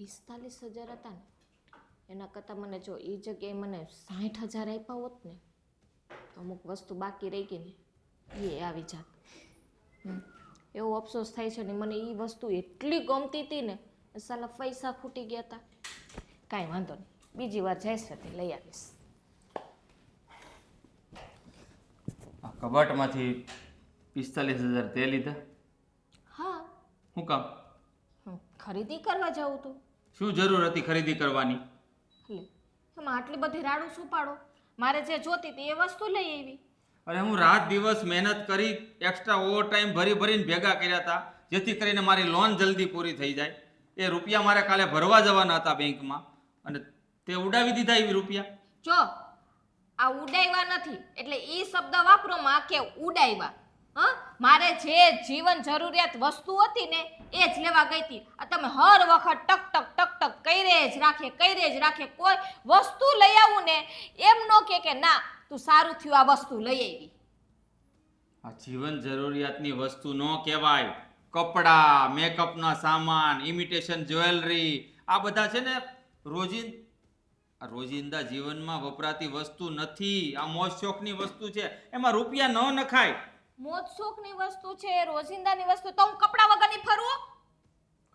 45,000 હતા ને એના કરતાં મને જો એ જગ્યાએ મને 60,000 આપ્યા હોત ને તો અમુક વસ્તુ બાકી રહી ગઈ ને એ આવી જાત. એવો અફસોસ થાય છે ને, મને એ વસ્તુ એટલી ગમતી હતી ને, સાલા પૈસા ખૂટી ગયા હતા. કાંઈ વાંધો નહીં, બીજી વાર જઈશ ને તે લઈ આવીશ. આ કબાટમાંથી 45,000 તે લીધા? હા. શું કામ? ખરીદી કરવા જાઉં તું. શું જરૂર હતી ખરીદી કરવાની? લે, તમે આટલી બધી રાડું શું પાડો? મારે જે જોતી હતી એ વસ્તુ લઈ આવી. અરે હું રાત દિવસ મહેનત કરી, એક્સ્ટ્રા ઓવર ટાઈમ ભરીને ભેગા કર્યા હતા જેથી કરીને મારી લોન જલ્દી પૂરી થઈ જાય. એ રૂપિયા મારે કાલે ભરવા જવાના હતા બેંકમાં અને તે ઉડાવી દીધા એવી રૂપિયા. જો આ ઉડાવ્યા નથી એટલે એ શબ્દ વાપરો માં કે ઉડાવ્યા. મારે જે જીવન જરૂરિયાત વસ્તુ હતી ને એ જ લેવા ગઈ હતી. આ તમે હર વખત ટક ટક ટક ટક કઈ જ રાખે. કોઈ વસ્તુ લઈ આવું ને એમ નો કે ના તું સારું થયું આ વસ્તુ લઈ આવી. આ જીવન જરૂરિયાતની વસ્તુ ન કહેવાય. કપડા, મેકઅપના સામાન, ઇમિટેશન જ્વેલરી, આ બધા છે ને રોજિંદા જીવનમાં વપરાતી વસ્તુ નથી. આ મોજ શોખની વસ્તુ છે, એમાં રૂપિયા ન નખાય. મોજ શોખની વસ્તુ છે, રોજિંદાની વસ્તુ તો હું કપડા વગરની ફરું?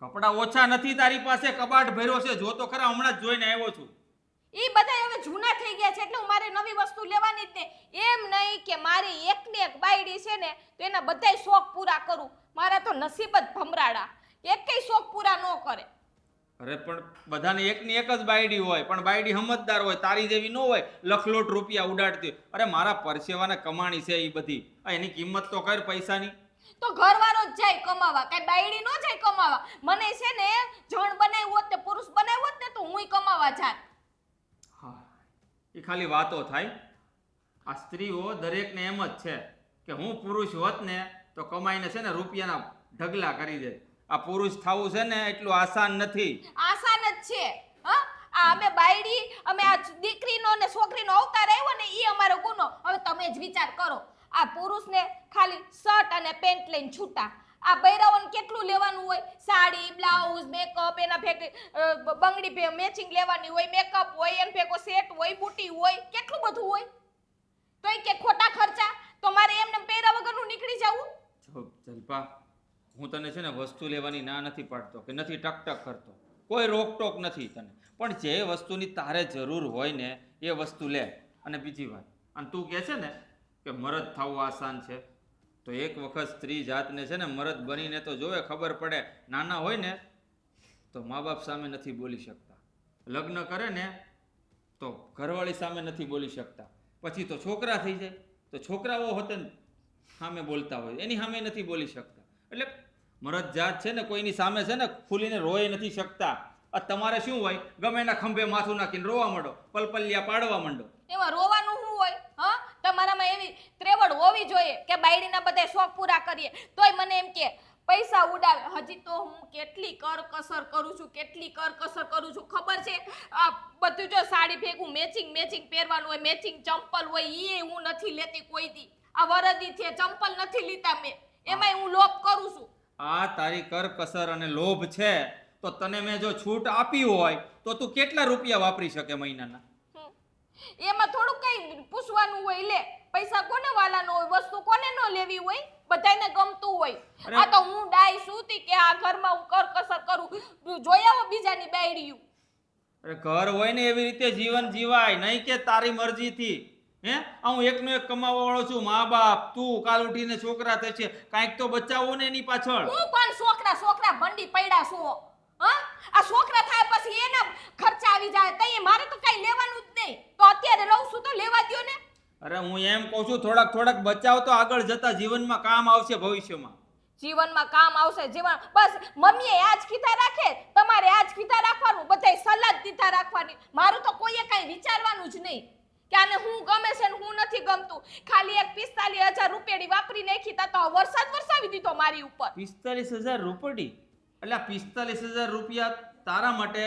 કપડા ઓછા નથી તારી પાસે, કબાટ ભર્યો છે. જો તો ખરા, હમણાં જ જોઈને આવ્યો છું. એ બધા હવે જૂના થઈ ગયા છે એટલે મારે નવી વસ્તુ લેવાની જ ને. એમ નહીં કે મારી એકની એક બાયડી છે ને તો એના બધાય શોખ પૂરા કરું. મારા તો નસીબ જ ભમરાડા, એકેય શોખ પૂરા ન કરે. અરે પણ બધાને એકની એક જ બાયડી હોય, પણ બાયડી સમજદાર હોય, તારી જેવી ન હોય લખલોટ રૂપિયા ઉડાડતી. અરે મારા પરસેવાને કમાણી છે એ બધી, એની કિંમત તો કર પૈસાની. તો ઘરવાળો જ જાય કમાવા, કઈ બાયડી નો જાય કમાવા. મને છે ને જણ બનાવ્યું હોત ને પુરુષ બનાવ્યું હોત ને તો હુંય કમાવા જાત. હા, એ ખાલી વાતો થાય. આ સ્ત્રીઓ દરેકને એમ જ છે કે હું પુરુષ હોત ને તો કમાઈને છે ને રૂપિયાના ઢગલા કરી દે. આ પુરુષ થવું છે ને એટલું આસાન નથી. આસાન જ છે. હા, આ અમે બાયડી, અમે આ દીકરીનો ને છોકરીનો અવતાર આવ્યો ને એ અમારો ગુનો. હવે તમે જ વિચાર કરો, આ પુરુષને ખાલી શર્ટ અને પેન્ટ લઈને છૂટા. આ બૈરાઓને કેટલું લેવાનું હોય? સાડી, બ્લાઉઝ, મેકઅપ, એના ભેગે બંગડી મેચિંગ લેવાની હોય, મેકઅપ હોય, એન ભેગો સેટ હોય, બુટી હોય, કેટલું બધું હોય. તોય કે ખોટા ખર્ચા, તો મારે એમને પહેરા વગરનું નીકળી જવું? જો જલપા, હું તને છે ને વસ્તુ લેવાની ના નથી પાડતો કે નથી ટકટક કરતો, કોઈ રોકટોક નથી તને. પણ જે વસ્તુની તારે જરૂર હોય ને એ વસ્તુ લે. અને બીજી વાત, અને તું કહે છે ને કે મરદ થવું આસાન છે, તો એક વખત સ્ત્રી જાતને છે ને મરદ બનીને તો જોવે, ખબર પડે. નાના હોય ને તો મા બાપ સામે નથી બોલી શકતા, લગ્ન કરે ને તો ઘરવાળી સામે નથી બોલી શકતા, પછી તો છોકરા થઈ જાય તો છોકરાઓ હોતે સામે બોલતા હોય, એની સામે નથી બોલી શકતા. એટલે મરદ જાત છે ને કોઈની સામે છે ને ખુલીને રોઈ નથી શકતા. આ તમારે શું હોય, ગમે એના ખંભે માથું નાખીને રોવા માંડો, પલપલિયા પાડવા માંડો. એમાં રોવાનું શું હોય? હા, તમારામાં એવી ત્રેવડ હોવી જોઈએ કે બાયડીના બધા શોખ પૂરા કરીએ. તોય મને એમ કે પૈસા ઉડાવે. હજી તો હું કેટલી કરકસર કરું છું ખબર છે? આ બધું જો સાડી ભેગું મેચિંગ પહેરવાનું હોય, મેચિંગ ચંપલ હોય, એ હું નથી લેતી કોઈ દી. આ વરદી છે, ચંપલ નથી લીધા મેં, એમાંય હું લોભ કરું છું. આ તારી કરકસર અને લોભ છે તો તને મેં જો છૂટ આપી હોય તો તું કેટલા રૂપિયા વાપરી શકે મહિનાના? એમાં થોડું કઈ પૂછવાનું હોય? લે, પૈસા કોને વાલાનો હોય, વસ્તુ કોને ન લેવી હોય, બધાને ગમતું હોય. આ તો હું ડાઈ સુતી કે આ ઘરમાં હું કરકસર કરું, જોઈ આવો બીજાની બાયડીયું. અરે ઘર હોય ને એવી રીતે જીવન જીવાય, નહીં કે તારી મરજીથી. હું એકનો એક કમાવા વાળો છું, મા બાપ, તું, કાલ ઉઠીને છોકરા થશે, કાંઈક તો બચાવો ને એની પાછળ. હું પણ છોકરા ભંડી પડ્યા છો. હા, આ છોકરા થાય પછી એના ખર્ચા આવી જાય, તઈ મારે તો કઈ લેવાનું જ નહીં. તો અત્યારે રહું છું તો લેવા દ્યો ને. અરે હું એમ કહું છું થોડાક બચાવ તો આગળ જતા જીવનમાં કામ આવશે ભવિષ્યમાં. જીવનમાં કામ આવશે. જીવન બસ મમ્મીએ આજ કીધા રાખે, તમારે આજ કીધા રાખવાનું, બધાય સલાહ દીધા રાખવાની. મારું તો કોઈએ કઈ વિચારવાનું જ નહીં કે આને હું ગમે છે ને હું નથી ગમતું. ખાલી એક 45,000 રૂપિયાની વાપરી નાખી તા તો વરસાદ વરસાવી દીધો મારી ઉપર. 45,000 રૂપિયા? એટલે 45,000 રૂપિયા તારા માટે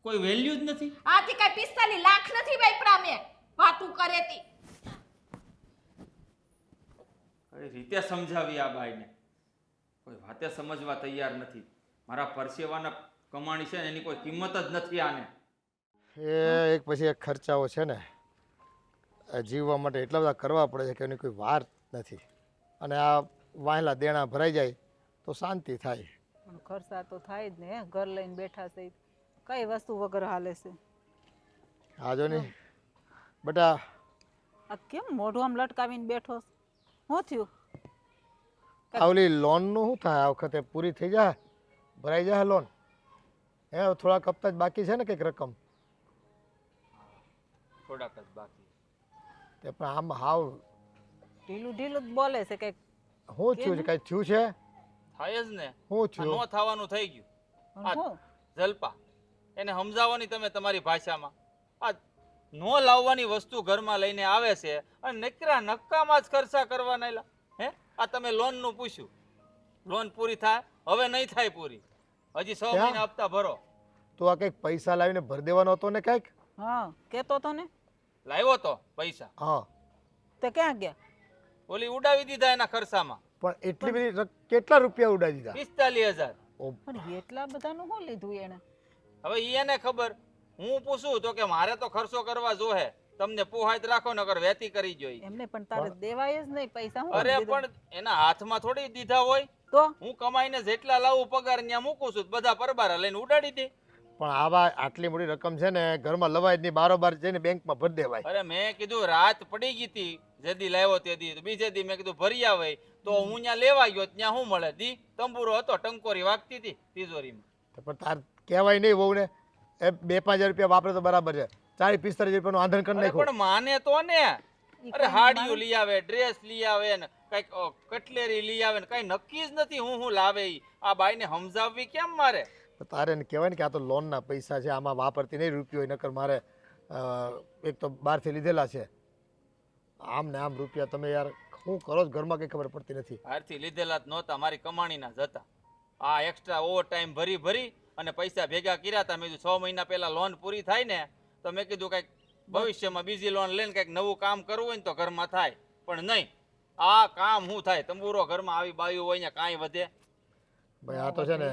કોઈ વેલ્યુ જ નથી? આથી કઈ 45 લાખ નથી વાપરા મેં. વાતું કરે તી. કઈ રીતે સમજાવી આ બાઈને? કોઈ વાતે સમજવા તૈયાર નથી. મારા પરસેવાના કમાણી છે ને એની કોઈ કિંમત જ નથી આને. એ એક પછી એક ખર્ચાઓ છે ને એ જીવવા માટે એટલા બધા કરવા પડે છે કે એની કોઈ વાર નથી. અને આ વાહેલા દેણા ભરાઈ જાય તો શાંતિ થાય. પણ ખર્ચા તો થાય જ ને હે. ઘર લઈને બેઠા છે કઈ વસ્તુ વગર હાલે છે. આ જો ને બેટા, આ કેમ મોઢું આમ લટકાવીને બેઠો છે? શું થયું? આ ઓલી લોનનું શું થાય આ વખતે? પૂરી થઈ જાય, ભરાઈ જાય લોન? હે થોડાક હપ્તા જ બાકી છે ને કંઈક રકમ? થોડાક જ બાકી. તે પણ આમ હાવ ઢીલું ઢીલું જ બોલે છે કે શું થયું છે? કાંઈ થયું છે? થાય જ ને. શું આ થયું? નો થવાનું થઈ ગયું. આ શું? જલપા એને સમજાવવાની તમે તમારી ભાષામાં. આ નો લાવવાની વસ્તુ ઘરમાં લઈને આવે છે અને નકરા નક્કામાં જ ખર્ચા કરવાના એલા. હે આ તમે લોનનું પૂછ્યું, લોન પૂરી થાય? હવે નહીં થાય પૂરી. હજી 6 ક્યાં? મહિના હપ્તા ભરો. તો આ કંઈક પૈસા લાવીને ભરી દેવાનો હતો ને કંઈક? હા કેતો તો ને. લાવ્યો તો પૈસા, હા, તે ક્યાં ગયા? ઓલી ઉડાવી દીધા એના ખર્ચામાં. પણ એટલી બધી કેટલા રૂપિયા ઉડાડી દીધા? 45,000. ઓ, પણ એટલા બધાનું શું લીધું એને? હવે ઈ એને ખબર. હું પૂછું તો કે મારે તો ખર્ચો કરવા જોહે, તમને પોહાય જ રાખો નકર વેતી કરી જોઈ. એમને પણ તારે દેવાય જ નહીં પૈસા. શું અરે કરી દીધું? પણ એના હાથમાં થોડી દીધા હોય. તો હું કમાઈને જેટલા લાવું પગાર ત્યાં મૂકું છું, બધા પરબારા લઈને ઉડાડી દે. પણ આવા આટલી મોટી રકમ છે ને ઘરમાં લવાય જ નહીં, બારોબાર જઈને બેંકમાં ભરી દેવાય. અરે મેં કીધું રાત પડી ગઈ હતી જેદી લાવ્યો તેદી, તો બીજે દી મેં કીધું ભરી આવે તો હું ત્યાં લેવા ગયો ત્યાં શું મળે? દી તંબુરો હતો, ટંકોરી વાગતી હતી તિજોરીમાં. તો પણ તાર કહેવાય નહીં વહુ ને, એ 2-5 રૂપિયા વાપરે તો બરાબર છે. 40-45 રૂપિયાનું આંધણ કરી અરે નાખો. પણ માને તો ને. અરે હાડીઓ લઈ આવે, ડ્રેસ લઈ આવે ને કઈક કટલેરી લઈ આવે ને કઈ નક્કી જ નથી હું લાવે. ઈ આ બાઈને સમજાવવી કેમ મારે? તો તારે એને કહેવાય ને કે આ તો લોનના પૈસા છે, આમાં વાપરતી નહીં રૂપિયો, નકર મારે એક તો બહારથી લીધેલા છે. આમ ને આમ રૂપિયા તમે યાર શું કરો છો ઘરમાં કંઈ ખબર પડતી નથી. બહારથી લીધેલા જ નહોતા, મારી કમાણીના જ હતા. આ એક્સ્ટ્રા ઓવર ટાઈમ ભરી ભરી અને પૈસા ભેગા કર્યા હતા. મેં કીધું 6 મહિના પહેલા લોન પૂરી થાય ને તો મેં કીધું કંઈક ભવિષ્યમાં બીજી લોન લઈને કંઈક નવું કામ કરવું હોય ને તો ઘરમાં થાય. પણ નહીં, આ કામ શું થાય? તંબુરો ઘરમાં આવી બાયું હોય ને કાંઈ વધે? ભાઈ આ તો છે ને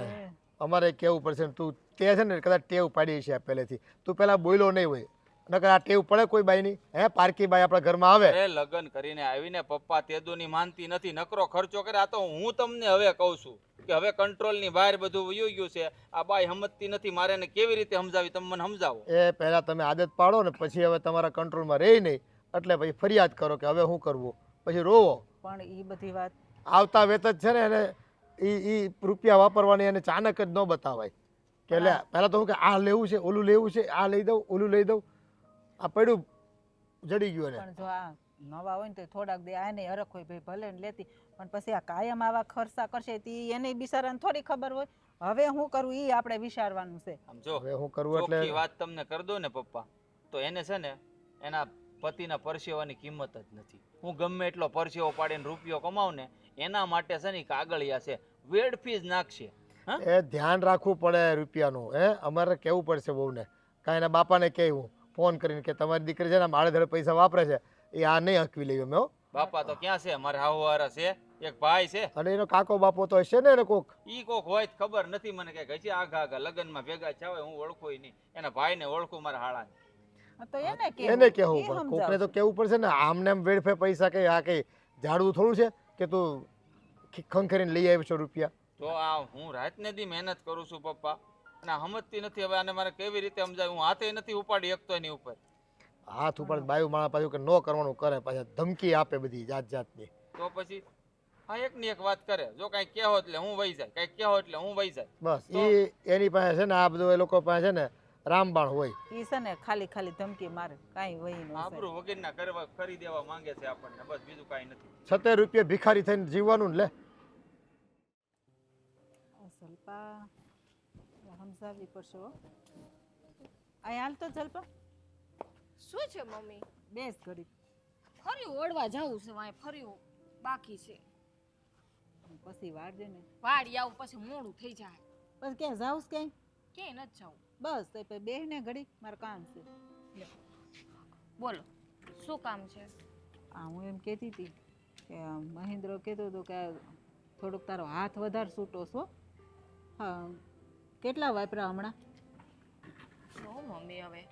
અમારે કેવું પડશે ને. તું તે છે ને કદાચ ટેવ પાડી છે પહેલેથી. તું પહેલાં બોલ્યો નહીં હોય, નકર આ ટેવ પડે કોઈ બાઈની? હે પારકી બાઈ આપણા ઘરમાં આવે? અરે લગ્ન કરીને આવીને પપ્પા તેદુની માનતી નથી, નકરો ખર્ચો કરે. આ તો હું તમને હવે કહું છું કે હવે કંટ્રોલની બહાર બધું વયું ગયું છે. આ બાઈ સમજતી નથી, મારે એને કેવી રીતે સમજાવી? તમે મને સમજાવો. એ પહેલાં તમે આદત પાડો ને પછી હવે તમારા કંટ્રોલમાં રહી નહીં એટલે પછી ફરિયાદ કરો કે હવે શું કરવું, પછી રોવો. પણ ઈ બધી વાત આવતા વેત જ છે ને એને એ રૂપિયા વાપરવાની એને ચાનક જ ન બતાવાય કે લે પહેલાં તો હું કે આ લેવું છે, ઓલું લેવું છે, આ લઈ દઉં, ઓલું લઈ દઉં. આ પડ્યું જડી ગયું એને. પણ જો આ નવા હોય ને તો થોડાક દે આ નહીં હરખ હોય ભાઈ ભલે ને લેતી, પણ પછી આ કાયમ આવા ખર્ચા કરશે તી એને બિચારાને થોડી ખબર હોય. હવે શું કરવું ઈ આપણે વિચારવાનું છે. આમ જો હવે હું કરવું એટલે ચોખ્ખી વાત તમને કરી દો ને પપ્પા, તો એને છે ને એના પતિના પરસેવાની કિંમત જ નથી. હું ગમે એટલો પરસેવો પાડીને રૂપિયો કમાઉં ને એના માટે છે ને ઈ કાગળિયા છે, વેડફી જ નાખશે. હા એ ધ્યાન રાખવું પડે રૂપિયાનું. હે અમારે કહેવું પડશે બહુને, કાંઈ એના બાપાને કહેવું ફોન કરીને કે તમારી દીકરી છે ને આડે ધડે પૈસા વાપરે છે, એ આ નહીં હકવી લેવી અમે. હો બાપા તો ક્યાં છે? મારે હાવવારા છે, એક ભાઈ છે. અને એનો કાકો બાપો તો હશે ને એને કોક. ઈ કોક હોય જ ખબર નથી મને, કે હજી આગા આગા લગ્નમાં ભેગા થયા હોય હું ઓળખું નહીં. એના ભાઈને ઓળખું, મારા હાળાને. હા તો એને એને કહેવું પણ કોકને તો કહેવું પડશે ને. આમને આમ વેડફે પૈસા કઈ આ કઈ ઝાડવું થોડું છે કે તું ખંખેરીને લઈ આવ્યો છો રૂપિયા? તો આ હું રાતને દી મહેનત કરું છું પપ્પા, અને આ સમજતી નથી. હવે આને મારે કેવી રીતે સમજાય? હું હાથે નથી ઉપાડી શકતો એની ઉપર. હાથ ઉપર બાયું માણા પાછું કે ન કરવાનું કરે, પાછા ધમકી આપે બધી જાત જાતની. તો પછી હા એકની એક વાત કરે, જો કાંઈ કહેવો એટલે હું વહી જાય, કાંઈ કહેવો એટલે હું વહી જાય. બસ એની પાસે છે ને આ બધું એ લોકો પાસે છે ને રામબાણ હોય. ઈ છે ને ખાલી ખાલી ધમકી મારે, કાંઈ વહી ન આબરૂ વગરના કરવા કરી દેવા માંગે છે આપણને, બસ બીજું કાંઈ નથી. 70 રૂપિયા ભિખારી થઈને જીવવાનું ને લે. જલપા સમજાવવી પડશે હો. અહીં હાલ તો જલપા શું છે મમ્મી? બેસ ઘડી. ફરી ઓળવા જવું છે, વાય ફરી બાકી છે. પછી વાળજે ને. વાડી આવું પછી મોડું થઈ જાય. બસ ક્યાં જાઉં ક્યાંય? ક્યાંય નથી જવું. બસ તો પછી બેહ ને ઘડી, મારે કામ છે. બોલો શું કામ છે? આ હું એમ કહેતી હતી કે મહેન્દ્ર કહેતો હતો કે થોડુંક તારો હાથ વધારે છૂટો છો. હા કેટલા વાપરા હમણાં? જો મમ્મી હવે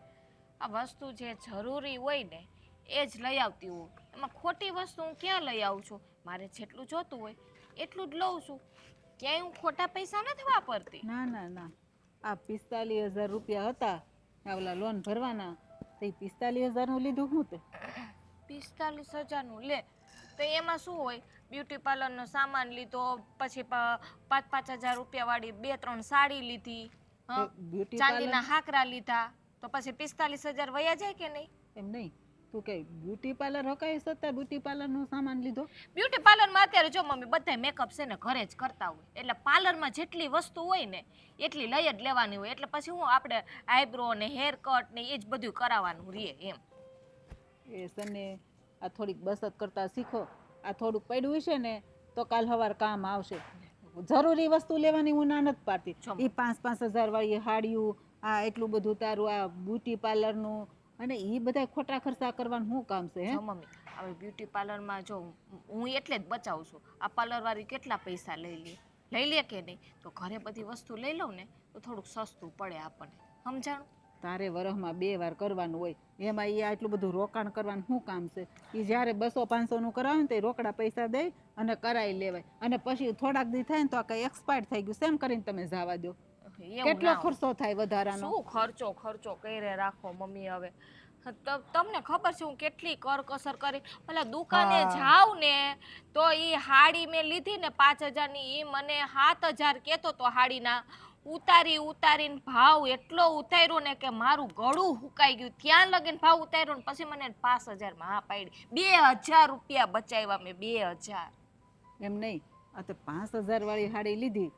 આ વસ્તુ જે જરૂરી હોય ને એ જ લઈ આવતી હોઉં. એમાં ખોટી વસ્તુ હું ક્યાં લઈ આવું છું? મારે જેટલું જોતું હોય એટલું જ લઉં છું. ક્યાંય હું ખોટા પૈસા નથી વાપરતી. ના ના ના, આ 45,000 રૂપિયા હતા આ ઓલા લોન ભરવાના, તો 45,000 નું લીધું હું તે? 45,000નું લે તો એમાં શું હોય? બ્યુટી પાર્લરનો સામાન લીધો, પછી 5,000 રૂપિયા વાળી 2-3 સાડી લીધી, તો બ્યુટી ચાંદીના હાકરા લીધા, તો પછી 45,000 વયા જાય કે નહીં? એમ નહીં, તું કે બ્યુટી પાર્લર હકાય છતાં બ્યુટી પાર્લર નો સામાન લીધો? બ્યુટી પાર્લરમાં અત્યારે જો મમ્મી બધા મેકઅપ છે ને ઘરે જ કરતા હોય, એટલે પાર્લરમાં જેટલી વસ્તુ હોય ને એટલી લઈ જ લેવાની હોય. એટલે પછી હું આપણે આઈબ્રો ને હેર કટ ને એ જ બધું કરાવવાનું રહે એમ. એ સને આ થોડીક બચત કરતા શીખો. આ થોડુંક પડ્યું છે ને તો કાલ સવાર કામ આવશે. જરૂરી વસ્તુ લેવાની હું ના નથી પાડતી. એ 5,000 વાળી હાડિયું, આ એટલું બધું તારું આ બ્યુટી પાર્લરનું, અને એ બધા ખોટા ખર્ચા કરવાનું શું કામ છે? જો મમ્મી હવે બ્યુટી પાર્લરમાં જો હું એટલે જ બચાવું છું. આ પાર્લરવાળી કેટલા પૈસા લઈ લે કે નહીં? તો ઘરે બધી વસ્તુ લઈ લઉં ને તો થોડુંક સસ્તું પડે આપણને, સમજાણું? તારે વરસમાં 2 વાર કરવાનું હોય, એમાં એ આટલું બધું રોકાણ કરવાનું શું કામ છે? એ જ્યારે 200-500 નું કરાવે ને તો રોકડા પૈસા દે અને કરાવી લેવાય, અને પછી થોડાક દી થાય ને તો આ કઈ એક્સપાયર થઈ ગયું સેમ કરીને તમે જવા દો. કેટલો ખર્ચો થાય વધારાનો? શું ખર્ચો કરે રાખો મમ્મી. હવે તમને ખબર છે હું કેટલી કરકસર કરી. પેલા દુકાને જાવ ને તો ઈ હાડી મેં લીધી ને 5,000 ની, ઈ મને 7,000 કેતો તો હાડીના. ઉતારીને ભાવ એટલો ઉતાર્યો ને કે મારું ગળું હુકાઈ ગયું. ત્યાં લગીને ભાવ ઉતાર્યો ને પછી મને 5,000 માં હા પાડી. 2,000 રૂપિયા બચાવ્યા મેં. 2,000. એમ નહીં, આ તો 5,000 વાળી હાડી લીધી,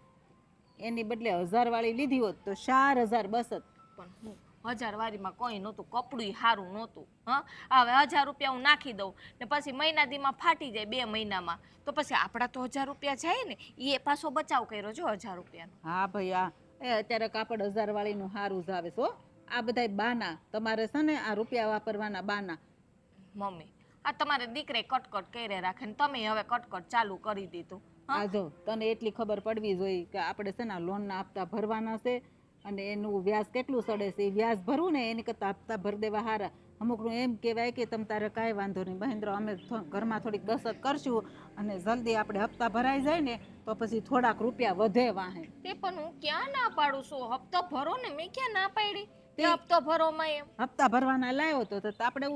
એની બદલે 1,000 વાળી લીધી હોત તો 4,000 બચત. પણ હું 1,000 વાળીમાં કોઈ નહોતું, કપડું સારું નહોતું. હા હવે 1,000 રૂપિયા હું નાખી દઉં ને પછી મહિના દીમાં ફાટી જાય 2 મહિનામાં, તો પછી આપણા તો 1,000 રૂપિયા જાય ને. એ પાછો બચાવ કર્યો જો 1,000 રૂપિયાનો. હા ભાઈ, આ અત્યારે કાપડ 1,000 વાળીનું સારું જ આવે છે. આ બધાય બાના તમારે છે ને, આ રૂપિયા વાપરવાના બાના. મમ્મી આ તમારે દીકરે કટકટ કરે રાખે ને તમે હવે કટકટ ચાલુ કરી દીધું. આ જો તને એટલી ખબર પડવી જોઈએ કે આપણે છે ને લોનના હપ્તા ભરવાના છે, અને એનું વ્યાજ કેટલું ચડે છે. એ વ્યાજ ભરવું ને એની કરતાં હપ્તા ભરી દેવા સારા. અમુકનું એમ કહેવાય કે તમે તારે કાંઈ વાંધો નહીં મહેન્દ્ર, અમે ઘરમાં થોડીક બચત કરશું અને જલ્દી આપણે હપ્તા ભરાઈ જાય ને તો પછી થોડાક રૂપિયા વધે વાહે. તે પણ હું ક્યાં ના પાડું છું? હપ્તો ભરો ને, મેં ક્યાં ના પાડી? તે હપ્તો ભરો માં એમ હપ્તા ભરવાના લાવ્યો તો આપણે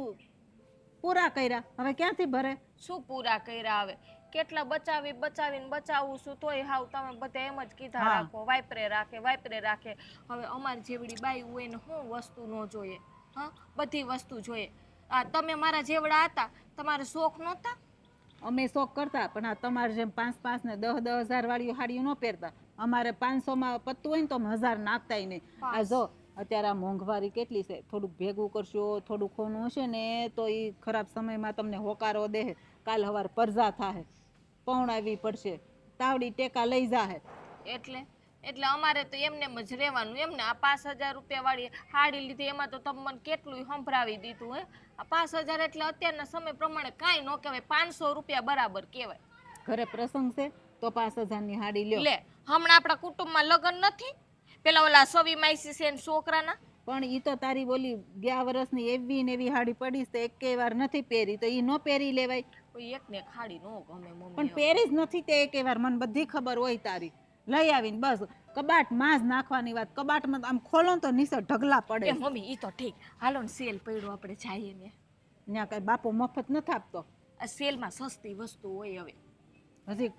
પૂરા કર્યા, હવે ક્યાંથી ભરે? શું પૂરા કર્યા? હવે કેટલા બચાવીને બચાવું છું તોય હાવ તમે બધા એમ જ કીધા રાખો, વાપરે રાખે. હવે અમારી જેવડી બાઈ હોય ને શું વસ્તુ ન જોઈએ? હા બધી વસ્તુ જોઈએ. આ તમે મારા જેવડા હતા, તમારે શોખ નહોતા? અમે શોખ કરતા, પણ આ તમારે જેમ 5,000 ને 10,000 વાળી હાડીઓ ન પહેરતા. અમારે 500 માં પત્તું હોય ને તો 1,000 નાખતાય નહીં. આ જો અત્યારે આ મોંઘવારી કેટલી છે, થોડુંક ભેગું કરશો, થોડું ખોનું હશે ને તો એ ખરાબ સમયમાં તમને હોકારો દે. કાલ સવાર પરજા થાય, પૌણાવી પડશે, તાવડી ટેકા લઈ જાહે. એટલે અમારે તો એમને જ રહેવાનું. એમને આ 5,000 રૂપિયા વાળી હાડી લીધી એમાં તો તમે મને કેટલું સંભળાવી દીધું. હે આ 5,000 એટલે અત્યારના સમય પ્રમાણે કાંઈ ન કહેવાય, 500 રૂપિયા બરાબર કહેવાય. ઘરે પ્રસંગ છે તો 5,000 ની હાડી લ્યો. લે હમણાં આપણા કુટુંબમાં લગ્ન નથી, પેલા ઓલા સવી માઈસી છે છોકરાના. પણ ઈ તો તારી બોલી 2 વર્ષની એવી ને એવી હાડી પડી છે, એકેય વાર નથી પહેરી, તો ઈ નો પહેરી લેવાય. કોઈ એક ને ખાડી નો ગમે મમ્મી. પણ પહેરી જ નથી તે એકેય વાર, મને બધી ખબર હોય તારી. લઈ આવીને બસ કબાટમાં જ નાખવાની વાત. કબાટમાં આમ ખોલો તો નીચે ઢગલા પડે. એ મમ્મી ઈ તો ઠીક, હાલો ને સેલ પડ્યો આપણે જઈએ ને. ત્યાં કઈ બાપુ મફત નથી આપતો. આ સેલમાં સસ્તી વસ્તુ હોય. હવે હજી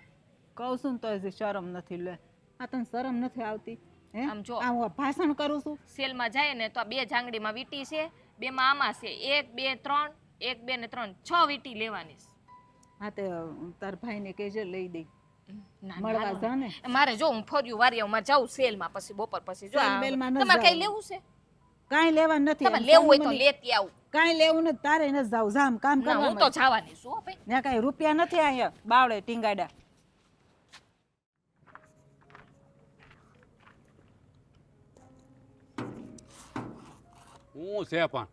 કહું છું ને તો હજી શરમ નથી. લે આ તને શરમ નથી આવતી? આમ જો હું ભાષણ કરું છું. સેલમાં જાય ને તો આ 2 જાંગડીમાં વીટી છે, 2 માં આમાં છે, 1 2 3 1 2 ને 3 6 વીટી લેવાની છે. હા તે તાર ભાઈને કહેજે લઈ દે. મળવા જા ને. મારે જો હું ફર્યું વારી મારે જાઉં સેલમાં, પછી બપોર પછી જો તમારે કઈ લેવું છે? કાંઈ લેવાનું નથી. તમારે લેવું હોય તો લેતી આવું. કાંઈ લેવું નથી, તારે ન જાવ. જામ કામ કરવા. હું તો જવાની છું ભાઈ. ત્યાં કાંઈ રૂપિયા નથી અહીંયા બાવળે ટીંગાડા. હું છે પણ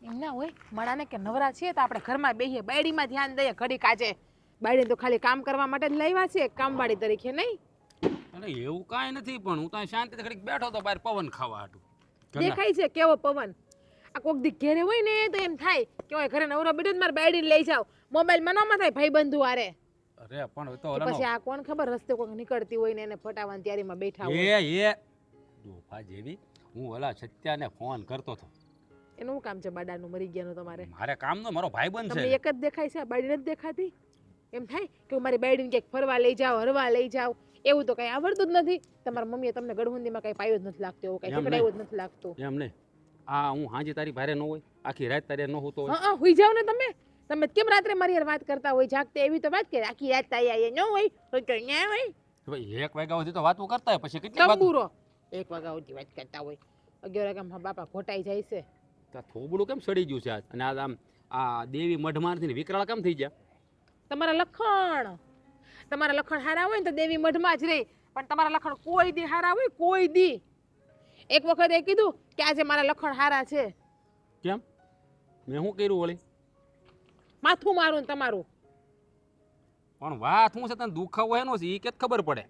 એમ ના હોય મળાને કે નવરા છીએ તો આપણે ઘરમાં બેહીએ, બાયડીમાં ધ્યાન દઈએ ઘડી કાજે. બાયડીને તો ખાલી કામ કરવા માટે જ લાવ્યા છે કામવાળી તરીકે નહીં. અને એવું કાંઈ નથી પણ હું તો અહીં શાંતિથી ઘડીક બેઠો તો બહાર પવન ખાવા હાટું દેખાય છે કેવો પવન. આ કોક દી ઘેરે હોય ને તો એમ થાય કે ઓય ઘરે નવરો બેઠો ને મારે બાયડીને લઈ જાવ. મોબાઈલમાં ન થાય ભાઈબંધુ હારે. અરે પણ તો કે પછી આ કોણ ખબર રસ્તે કોક નીકળતી હોય ને એને ફટાવાની તૈયારીમાં બેઠા હોય. એ ડોફા જેવી હું ઓલા સત્યાને ફોન કરતો હતો. એનું શું કામ છે બાડાનું મરી ગયાનું તમારે? મારે કામનો મારો ભાઈબંધ તમને છે. એક જ દેખાય છે, બાયડી નથી દેખાતી? એમ થાય કે હું મારી બાયડીને ક્યાંક ફરવા લઈ જાવ, હરવા લઈ જાવ, એવું તો કઈ આવડતું જ નથી. તમારા મમ્મીએ તમને ગળહુંદીમાં કઈ પાયો જ નથી લાગતો, એવું કઈ એમ પકડાયું જ નથી લાગતું. એમ નહીં આ હું હાજી તારી ભારે ન હોય, આખી રાત તારે ન હોતો હોય. હા હુઈ જાવ ને તમે. તમે કેમ રાત્રે મારી હારે વાત કરતા હોય જાગતે? એવી તો વાત કરે આખી રાત તારી ન હોય તો કે ન્યા હોય. ભાઈ 1 વાગ્યા સુધી તો વાતો કરતા હોય, પછી કેટલી વાત તંબુરો 1 વાગ્યા સુધી વાત કરતા હોય. 11 વાગ્યા બાપા ખોટાઈ જાય છે. થોબડું કેમ સડી ગયું છે આજ? અને આ દેવી મઢમાંથી વિકરાળ કેમ થઈ ગયા? તમારા લખણ હારા હોય ને તો દેવી મઢમાં જ રહી, પણ તમારા લખણ કોઈ દી હારા હોય? કોઈ દી? એક વખત એ કીધું કે આજે મારા લખણ હારા છે. કેમ? મેં શું કર્યું વળી? માથું મારું ને તમારું. પણ વાત શું છે તને દુખાવો એનો છે એ કે ખબર પડે.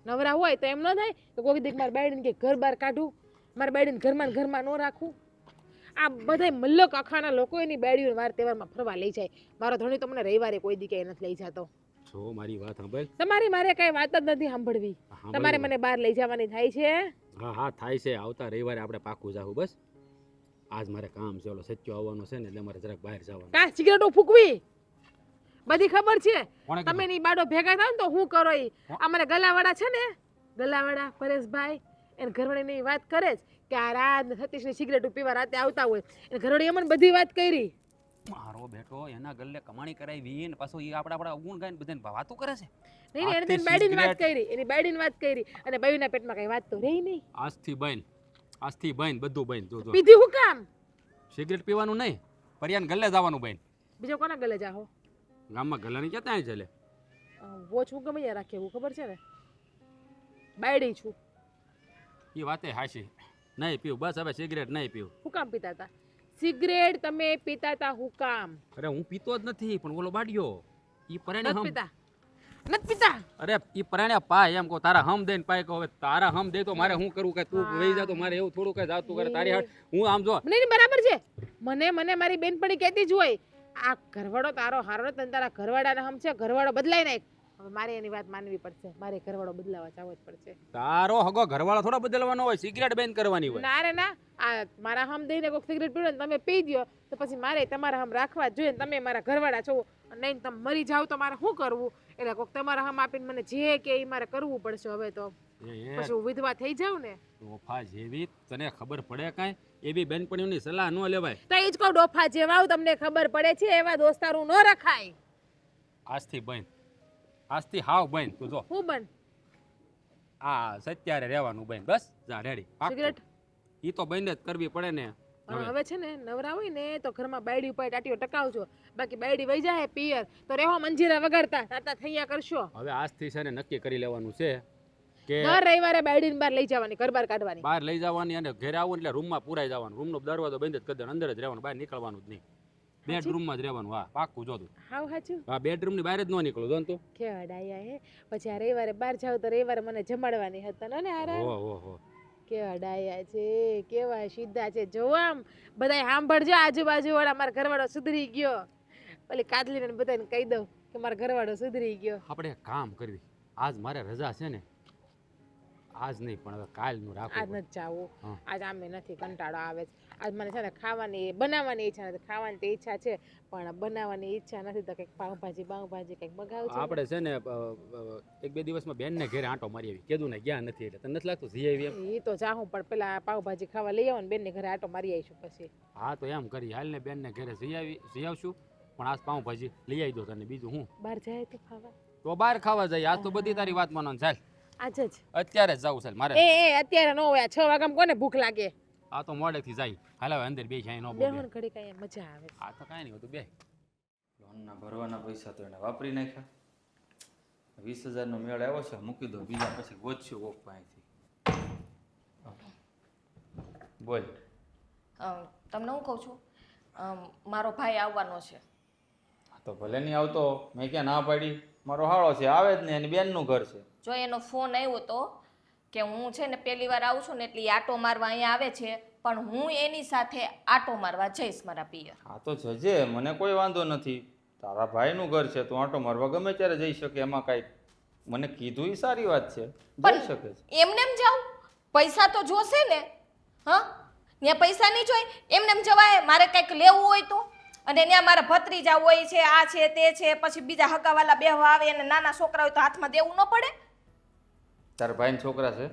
નવરા હોય તો એમ ન થાય તો કોઈ દીક મારી બાયડીને કે ઘર બહાર કાઢું, મારી બાયડીને ઘરમાં ને ઘરમાં ન રાખું. આ બધા મલ્લક આખાના લોકો એની બાયડીઓ વાર તહેવારમાં ફરવા લઈ જાય. મારો ધણી તો મને રવિવારે કોઈ દી ક્યાંય નથી લઈ જતો. જો મારી વાત સાંભળ. તમારી મારે કઈ વાત જ નથી સાંભળવી. તમારે મને બહાર લઈ જવાની થાય છે. હા થાય છે. આવતા રવિવારે આપણે પાકું જાવું. બસ આજ મારે કામ છે, ઓલો સચ્ચો આવવાનો છે ને એટલે મારે જરાક બહાર જવાનું. કા સિગરેટો ફૂકવી બધી ખબર છે. કોણે કીધું? તમે ની બાડો ભેગા થાવ ને તો હું કરો ઈ. અમારે ગલાવાડા છે ને, ગલાવાડા પરેશભાઈ એને ઘરવાળીની વાત કરે જ કે આ રાત ને સતીશની સિગરેટ પીવા રાતે આવતા હોય. એને ઘરવાળી અમને બધી વાત કરી. મારો બેટો એના ગલ્લે કમાણી કરાવી ને પાછો એ આપણા ગુણ ગાઈને બધાને વાતો કરે છે. નહીં એને તેની બાયડીની વાત કરી, એની બાયડીની વાત કરી અને બાયુના પેટમાં કઈ વાત તો રહી નહીં. આજથી બંધ બધું બંધ. જો પીધી હું કામ? સિગરેટ પીવાનું નહીં, પરિયાન ગલ્લે જવાનું બંધ. બીજો કોના ગલે જાહો? ગામમાં ગલ્લાની ક્યાં ત્યાં ચાલે? વોચ હું ગમે ત્યાં રાખે એવું ખબર છે ને. બાયડી છું. એ વાતે હાશી. નહીં પીવું બસ, હવે સિગરેટ નહીં પીવું. હું કામ પીતા હતા? સિગરેટ તમે પીતા હતા હું કામ? અરે હું પીતો જ નથી, પણ ઓલો બાડિયો ઈ પરાણે નથી હમ. પીતા? નથી પીતા? અરે ઈ પરાણે પાય એમ કહો, તારા હમ દઈને પાય કહો. હવે તારા હમ દે તો મારે શું કરવું? કે તું વહી જા તો મારે એવું થોડું કઈ જાતું કરે તારી હાથ. હું આમ જો નહીં બરાબર છે. મને મારી બેનપણી કહેતી જ હોય આ ઘરવાળો તારો હારો તને તારા ઘરવાળાના હમ છે, ઘરવાળો બદલાય નાખ. હવે મારે એની વાત માનવી પડશે, મારે ઘરવાળો બદલાવા જવો જ પડશે. તારો હગો ઘરવાળો થોડો બદલવાનો હોય, સિગરેટ બેન કરવાની હોય. ના રે ના, આ મારા હમ દઈને કોઈક સિગરેટ પીડો ને તમે પી દો તો પછી મારે તમારા હમ રાખવા જ જોઈએ ને. તમે મારા ઘરવાળા છો નહીં તમે મરી જાવ તો મારે શું કરવું? એટલે કોઈક તમારા હમ આપીને મને જે કે એ મારે કરવું પડશે. હવે તો પછી હું વિધવા થઈ જાઉં ને. તોફા જેવી તને ખબર પડે કાંઈ? એવી બેનપણીઓની સલાહ ન લેવાય. તો એ જ કહું ડોફા જેવા તમને ખબર પડે છે એવા દોસ્તારું ન રખાય. આજથી બંધ, આજથી હાવ બંધ. તું જો હું બન આ સત્યારે રહેવાનું બંધ. બસ જા રેડી. સિગરેટ ઈ તો બંધ જ કરવી પડે ને. હવે છે ને નવરા હોય ને તો ઘરમાં બાયડી ઉપર ટાટીઓ ટકાવજો. બાકી બાયડી વહી જાય પિયર તો રેહો મંજીરા વગાડતા તાતા થૈયા કરશો. હવે આજથી છે ને નક્કી કરી લેવાનું છે કે દર રવિવારે બાયડીને બહાર લઈ જવાની, ઘર બહાર કાઢવાની. બહાર લઈ જવાની અને ઘરે આવું એટલે રૂમમાં પુરાઈ જવાનું. રૂમનો દરવાજો બંધ જ કરી દેવાનો, અંદર જ રહેવાનું, બહાર નીકળવાનું જ નહીં. બેડરૂમમાં જ રહેવાનું. હા પાક્કું જો તું. હાવ હાચું. હા બેડરૂમની બહાર જ ન નીકળો જો ને તું. કેવા ડાયા હે. પછી આ રવિવારે બહાર જાવ તો રવિવારે મને જમાડવાની હતા ને આરા. ઓહો કેવા ડાયા છે, કેવા સીધા છે. જો આમ બધાય સાંભળજો આજુબાજુ વાળા મારા ઘરવાળો સુધરી ગયો. ઓલી કાદલીને બધાને કહી દઉં કે મારા ઘરવાળો સુધરી ગયો. આપણે એક કામ કરવી. આજ મારે રજા છે ને, આજ નહીં પણ હવે કાલનું આજ રાખવું. નથી જાવું. હા. આજ આમે નથી, કંટાળો આવે છે. આજ મને છે ને ખાવાની બનાવવાની ઈચ્છા નથી. ખાવાની તો ઈચ્છા છે પણ બનાવવાની ઈચ્છા નથી. તો કંઈક પાઉંભાજી કંઈક મગાવજો. આપણે છે ને 1-2 દિવસમાં બેનને ઘરે આંટો મારી આવી. કીધું ને ગયા નથી એટલે તને નથી લાગતું જઈ આવી એમ? એ તો જાહું પણ પેલા પાઉંભાજી ખાવા લઈ આવો ને બેનને ઘરે આટો મારી આવીશું પછી. હા તો એમ કરી હાલ ને બેનને ઘરે જઈ આવશું. પણ આજ પાઉંભાજી લઈ આવી દો તને. બીજું હું બહાર જાય તો ખાવા તો બહાર ખાવા જાય. આજ તો બધી તારી વાત માનો. ચાલ આજે જ. અત્યારે જ જવું છે મારે. એ અત્યારે નો હોય. 6 વાગ્યામાં કોને ભૂખ લાગે? આ તો મોડેથી જાય. હાલ હવે અંદર બે જાય નો બેહન ઘડી કઈ મજા આવે. આ તો કાંઈ નહીં હોતું. બે લોનના ભરવાના પૈસા તો એને વાપરી નાખ્યા. 20,000નો મેળ આવ્યો છે, મૂકી દો. બીજા પછી ગોતશું ઓફ પાસેથી. બોલ. તમને હું કહું છું, મારો ભાઈ આવવાનો છે. તો ભલે નહીં આવતો, મેં ક્યાં ના પાડી? મારો હાળો છે, આવે જ ને, એની બેનનું ઘર છે. જો એનો ફોન આવ્યો તો કે હું છે ને પહેલી વાર આવું છું ને એટલે ઈ આટો મારવા અહીંયા આવે છે, પણ હું એની સાથે આટો મારવા જઈશ મારા પિયર. હા તો જજે, મને કોઈ વાંધો નથી. તારા ભાઈનું ઘર છે, તું આંટો મારવા ગમે ત્યારે જઈ શકે, એમાં કાંઈ મને કીધું એ સારી વાત છે, જઈ શકે છે. એમનેમ જાઉં? પૈસા તો જોશે ને. હા, ત્યાં પૈસા નહીં જોઈ? એમનેમ જવાય? મારે કંઈક લેવું હોય તો? અને ત્યાં મારા ભત્રીજા હોય છે, આ છે તે છે, પછી બીજા હગાવાલા બેહવા આવે અને નાના છોકરા હોય તો હાથમાં દેવું ન પડે? તારા ભાઈના છોકરા છે?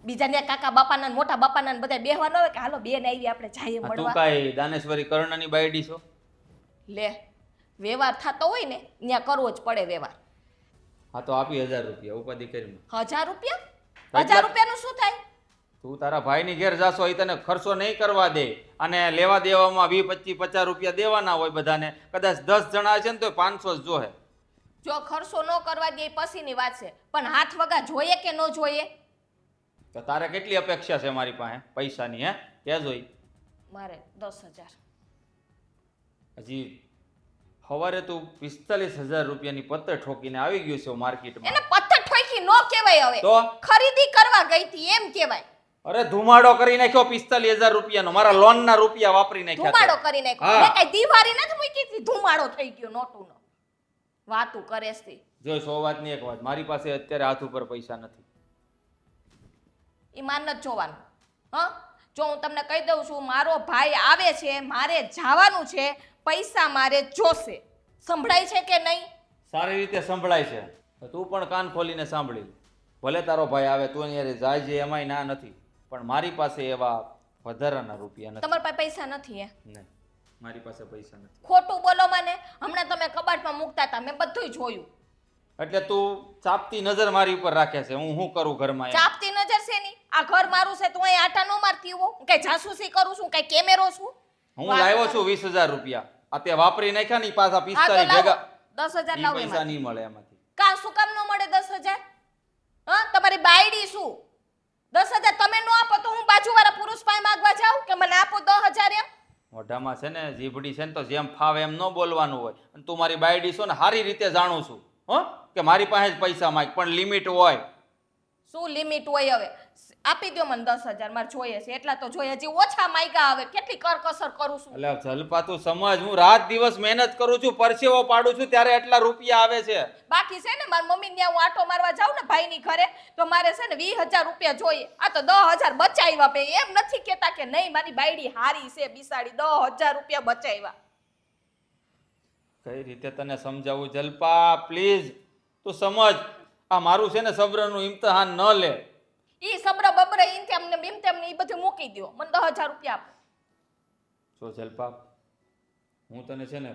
બીજા ને કાકા બાપાના ને મોટા બાપાના ને બધા બેહવા ન હોય કે હાલો બેન આવી આપણે જઈએ હા, તું મળવા? કાંઈ દાનેશ્વરી કર્ણની બાયડી છો? લે, વ્યવહાર થતો હોય ને ત્યાં કરવો જ પડે વ્યવહાર. હા તો આપી 1000 રૂપિયા, ઉપાધિ કરી. 1000 રૂપિયા? 1000 રૂપિયાનું શું થાય? તું તારા ભાઈની ઘેર જાશો, એ તને ખર્ચો નહીં કરવા દે, અને લેવા દેવામાં 20, 25, 50 રૂપિયા દેવાના હોય બધાને. કદાચ 10 જણા છે ને તો 500 જ જોહે. જો ખર્ચો ન કરવા દે એ પછીની વાત છે, પણ હાથ વગા જોઈએ કે ન જોઈએ? તો તારે કેટલી અપેક્ષા છે મારી પાસે પૈસાની? હે, કે જોઈ? મારે 10000. હજી સવારે તું 45000 રૂપિયાની પત્તર ઠોકીને આવી ગયો છે માર્કેટમાં. એને પથ્થર ઠોકી ન કહેવાય, હવે તો ખરીદી કરવા ગઈ હતી એમ કહેવાય. અરે ધુમાડો કરી નાખ્યો 45000 રૂપિયાનો, મારા લોનના રૂપિયા વાપરી નાખ્યા. ધુમાડો કરી નાખ્યો. મેં કઈ દિવાળી નથી મૂકી હતી, ધુમાડો થઈ ગયો નોટુનો. વાતું કરે છે. જો 100 વાતની એક વાત, મારી પાસે અત્યારે હાથ ઉપર પૈસા નથી. ઈ માન નથી જોવાનું. હા, જો હું તમને કહી દઉં છું, મારો ભાઈ આવે છે, મારે જવાનું છે, પૈસા મારે જોશે. સંભળાય છે કે નહીં? સારી રીતે સંભળાય છે, તો તું પણ કાન ખોલીને સાંભળી લે. ભલે તારો ભાઈ આવે, તું અહીંયા જાય છે, એમાંય ના નથી, પણ મારી પાસે એવા વધારાના રૂપિયા નથી. તમારી પાસે પૈસા નથી હે? નહીં, મારી પાસે પૈસા નથી. ખોટું બોલો મને. હમણાં તમે કબાટમાં મૂકતા હતા, મેં બધું જોયું. એટલે તું ચાપતી નજર મારી ઉપર રાખે છે, હું શું કરું ઘરમાં? એમ. ચાપતી નજર છે ની? આ ઘર મારું છે, તું અહીં આટા ન મારતી હો? હું કઈ જાસૂસી કરું છું? કઈ કેમેરો છું? હું લાવ્યો છું 20000 રૂપિયા, આ તે વાપરી નાખ્યા ને ઈ પાછા હા તો 45 ભેગા. 10000 ઈ લાવો પૈસા એમાંથી. નહીં મળે એમાંથી. કા શું કામ ન મળે 10000? હા, તમારી બાયડી શું 10000 તમે ન આપો તો હું બાજુવાળા પુરુષ પાસે માંગવા જાઉં કે મને આપો 10000 એમ? મોઢામાં છે ને જીભડી છે ને તો જેમ ફાવે એમ ન બોલવાનું હોય. અને તું મારી બાયડી છો ને, સારી રીતે જાણું છું હો કે મારી પાસે જ પૈસા માંગ, પણ લિમિટ હોય. શું લિમિટ હોય? હવે આપી દો મને 10000, મારે જોઈએ છે એટલા તો જોઈએ. હજી ઓછા માંગ્યા, હવે કેટલી કરકસર કરું છું. એટલે જલપા તું સમજ, હું રાત દિવસ મહેનત કરું છું, પરસેવો પાડું છું, ત્યારે એટલા રૂપિયા આવે છે. બાકી છે ને મારી મમ્મી ત્યાં હું આટો મારવા જાઉં ને ભાઈની ઘરે, તો મારે છે ને 20000 રૂપિયા જોઈએ. આ તો 10000 બચાવ્યા. બે એમ નથી કેતા કે નહીં મારી બાયડી હારી છે, બિસાડી 10000 રૂપિયા બચાવ્યા. કઈ રીતે તને સમજાવું જલપા? પ્લીઝ તું સમજ. આ મારું છે ને સબ્રનું ઇમ્તિહાન ન લે. ઈ સબ્ર બબ્ર ઈન તેમને બીમ તેમને ઈ બધું મૂકી દો, મને 10000 રૂપિયા આપો. જો જલપા, હું તને છે ને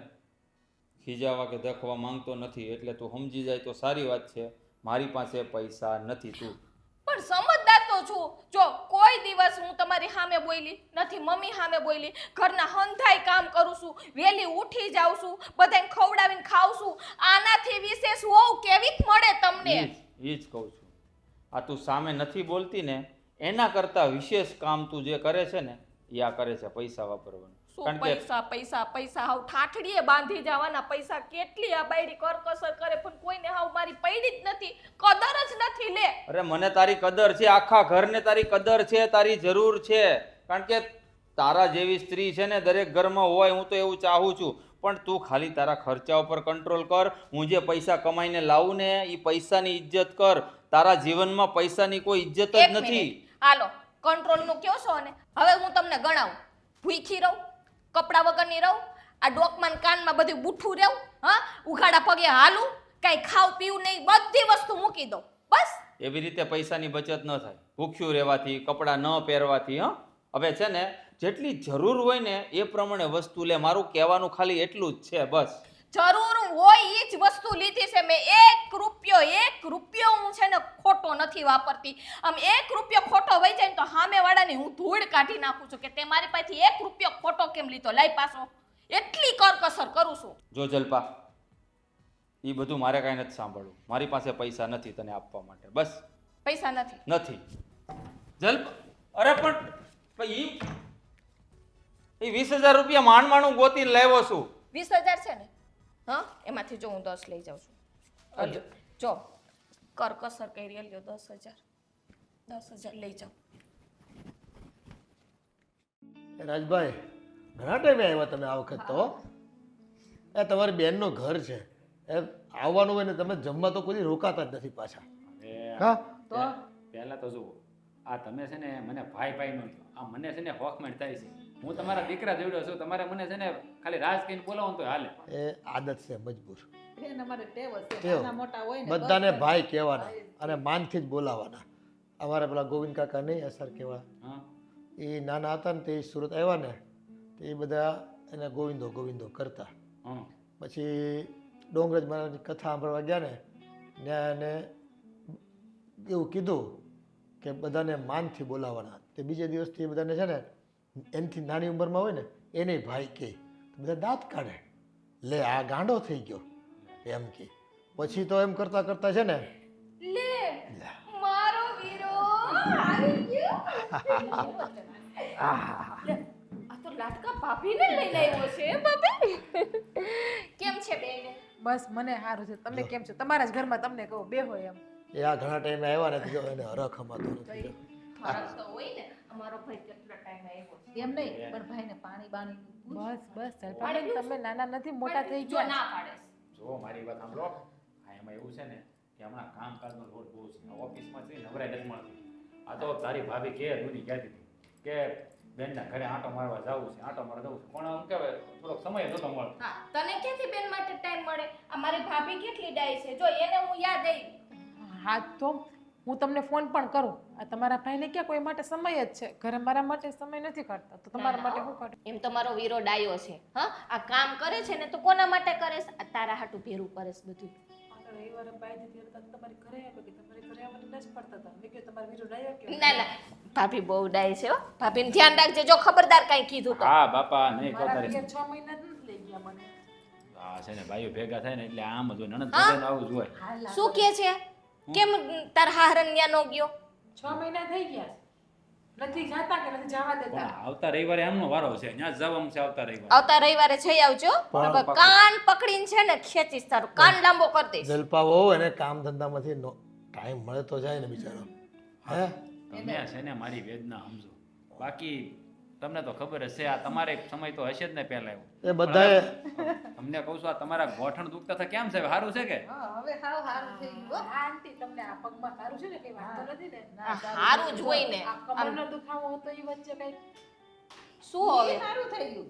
ખીજાવા કે દખવા માંગતો નથી, એટલે તું સમજી જાય તો સારી વાત છે. મારી પાસે પૈસા નથી. તું પણ સમજદાર તો છું. જો કોઈ દિવસ હું તમારી સામે બોલી નથી, મમ્મી સામે બોલી, ઘરના હંધાઈ કામ કરું છું, વેલી ઉઠી જાઉં છું, બધાને ખવડાવીને ખાઉં છું. આનાથી વિશેષ હોવ કેવી મળે તમને? ઈ જ કહું છું. આ તું સામે નથી બોલતી ને, એના કરતા વિશેષ કામ તું જે કરે છે ને, એ આ કરે છે પૈસા વાપરવાનું. શું કારણ કે પૈસા પૈસા પૈસા? હાવ ઠાઠડીએ બાંધી જવાના પૈસા. કેટલી આ બાયડી કરકસર કરે, પણ કોઈને હાવ મારી પૈડી જ નથી, કદર જ નથી. લે, અરે મને તારી કદર છે, આખા ઘરને તારી કદર છે, તારી જરૂર છે. કારણ કે તારા જેવી સ્ત્રી છે ને દરેક ઘરમાં હોય, હું તો એવું ચાહું છું. પણ તું ખાલી તારા ખર્ચા ઉપર કંટ્રોલ કર. હું જે પૈસા કમાઈને લાવું ને, એ પૈસાની ઇજ્જત કર. તારા જીવનમાં પૈસાની કોઈ ઇજ્જત જ એક નથી. મિનિટ હાલો, કંટ્રોલ નું કયો છો ને? હવે હું તમને ગણાવું. ભૂખી રહું, કપડા વગરની રહું, આ ડોકમાં કાનમાં બધું બુઠ્ઠું રહું, હા, ઉઘાડા પગે હાલું, કઈ ખાવ પીવું નહીં, બધી વસ્તુ મૂકી દઉં, બસ. એવી રીતે પૈસાની બચત ન થાય, ભૂખ્યું રહેવાથી, કપડાં ન પહેરવાથી. હા, હવે છે ને જેટલી જરૂર હોય ને એ પ્રમાણે વસ્તુ લે. મારું કહેવાનું ખાલી એટલું જ છે, બસ. જરૂર હોય એ જ વસ્તુ લીધી છે મેં. 1 રૂપિયો હું છે ને ખોટો નથી વાપરતી. આમ 1 રૂપિયો ખોટો વહી જાય ને તો સામેવાળાની હું ધૂળ કાઢી નાખું છું કે તે મારી પાસેથી 1 રૂપિયો ખોટો કેમ લીધો, લઈ પાછો. એટલી કરકસર કરું છું. જો જલપા, એ બધું મારે કાંઈ નથી સાંભળવું. મારી પાસે પૈસા નથી તને આપવા માટે, બસ. પૈસા નથી? નથી. જલપા, અરે પણ એ 20000 રૂપિયા માંડ માંડ હું ગોતીને લાવ્યો છું. 20000 છે ને? હા એમાંથી જો હું 10 લઈ જાઉં છું અલ્યો જો કરકસર કરી અલ્યો 10,000 લઈ જાઓ રાજભાઈ ઘણા ટાઈમે આવ્યા તમે આ વખત તો એ તમારી બેનનું ઘર છે એ આવવાનું હોય ને તમે જમવા તો કોઈ રોકાતા જ નથી પાછા હા તો પહેલા તો જુઓ આ તમે છે ને મને ભાઈ ભાઈ નો આ મને છે ને હોકમેન્ટ થાય છે હું તમારા દીકરા જેવડો છું તમારે મને છે ને ખાલી રાજ કહીને બોલાવો તો હાલે એ આદત છે મજબૂર એને મારે ટેવ છે ટેવ. નાના મોટા હોય ને બધાને ભાઈ કહેવાના અને માનથી જ બોલાવાના અમારા પેલા ગોવિંદ કાકા નહીં અસર કહેવા હા એ નાના હતા ને તે સુરત આવ્યા ને તે એ બધા એને ગોવિંદો ગોવિંદો કરતા હા પછી ડોંગરજ મહારાજની કથા સાંભળવા ગયા ને ત્યાં એને એવું કીધું કે બધાને માનથી બોલાવવાના તે બીજે દિવસથી એ બધાને છે ને એનાથી નાની ઉંમરમાં હોય ને એને ભાઈ કહે તો બધા દાંત કાઢે લે આ ગાંડો થઈ ગયો એમ કે પછી તો એમ કરતાં કરતાં છે ને લે મારો વીરો આવી ગયો લે, આ તો લાડકા ભાભીને લઈને આવ્યો છે ભાભી કેમ છે બેન બસ મને સારું છે તમને કેમ છો તમારા જ ઘરમાં તમને કહું બે હોય એમ એ આ ઘણા ટાઈમે આવ્યા ને તો જો એને હરખ અમાતો નથી ફરક તો હોય ને અમારો ભાઈ કેટલો ટાઈમ આવ્યો છે એમ નહીં પણ ભાઈને પાણી બાણી બસ બસ જલપાબેન તમે નાના નથી મોટા થઈ જો ગયા ના પાડે જો મારી વાત સાંભળો આ એમાં એવું છે ને કે હમણાં કામકાજનો લોડ બહુ છે ઓફિસમાં છે નવરાઈ નથી મળતી આ તો તારી ભાભી કે દૂની કહેતી હતી કે બેનના ઘરે આંટો મારવા જવું છે આંટો મારવા જવું છે પણ આમ કહેવાય થોડોક સમય નહોતો મળતો હા તને ક્યાંથી બેન માટે ટાઈમ મળે અમારી ભાભી કેટલી ડાય છે જો એને હું યાદ આવી હા તો હું તમને ફોન પણ કરું આ તમારા ભાઈને ક્યાં કોઈ માટે સમય જ છે ઘરે મારા માટે સમય નથી કાઢતા તો તમારા માટે શું કાઢું એમ તમારો વીરો ડાયો છે હા આ કામ કરે છે ને તો કોના માટે કરે છે આ તારા હાટું ભેરું કરે છે બધું રવિવારે બાયથી ફેરતા તમારી ઘરે આવે કે તમારી ઘરે આવવાની ન જ પડતા હતા મેં કહ્યું તમારા વીરો ડાયો કે ના ના ભાભી બહુ ડાય છે હો ભાભીને ધ્યાન રાખજે જો ખબરદાર કાંઈ કીધું તો હા બાપા નહીં કહો મારા તારી પિયર 6 મહિના જ નથી લઈ ગયા મને હા છે ને ભાઈઓ ભેગા થાય ને એટલે આમ જ હોય નણંદ ભેગાને આવું જ હોય શું કહે છે કેમ તાર હારણ ન્યા નો ગયો 6 મહિના થઈ ગયા નથી જાતા કે નથી જવા પણ દેતા આવતા રવિવારે એમનો વારો છે ત્યાં જ જવાનું છે આવતા રવિવારે આવતા રવિવારે જઈ આવજો હવે કાન પકડીને છે ને ખેંચીશ તારું કાન લાંબો કરી દઈશ જલપા વહુ એને કામ ધંધામાંથી ટાઈમ મળે તો જાય ને બિચારો હે તમે છે ને મારી વેદના સમજો બાકી તમને તો ખબર જ છે આ તમારે સમય તો હશે જ ને પહેલા એવું એ બધાએ તમને કહું છું આ તમારા ગોઠણ દુખતા હતા કેમ છે સારું છે કે હા હવે હાવ હારું થઈ ગયું હા આંટી તમને આ પગમાં સારું છે ને કઈ વાંધો નથી ને આ હારું જ હોય ને આ કમરનો દુખાવો હતો એ વચ્ચે કઈ શું હવે સારું થઈ ગયું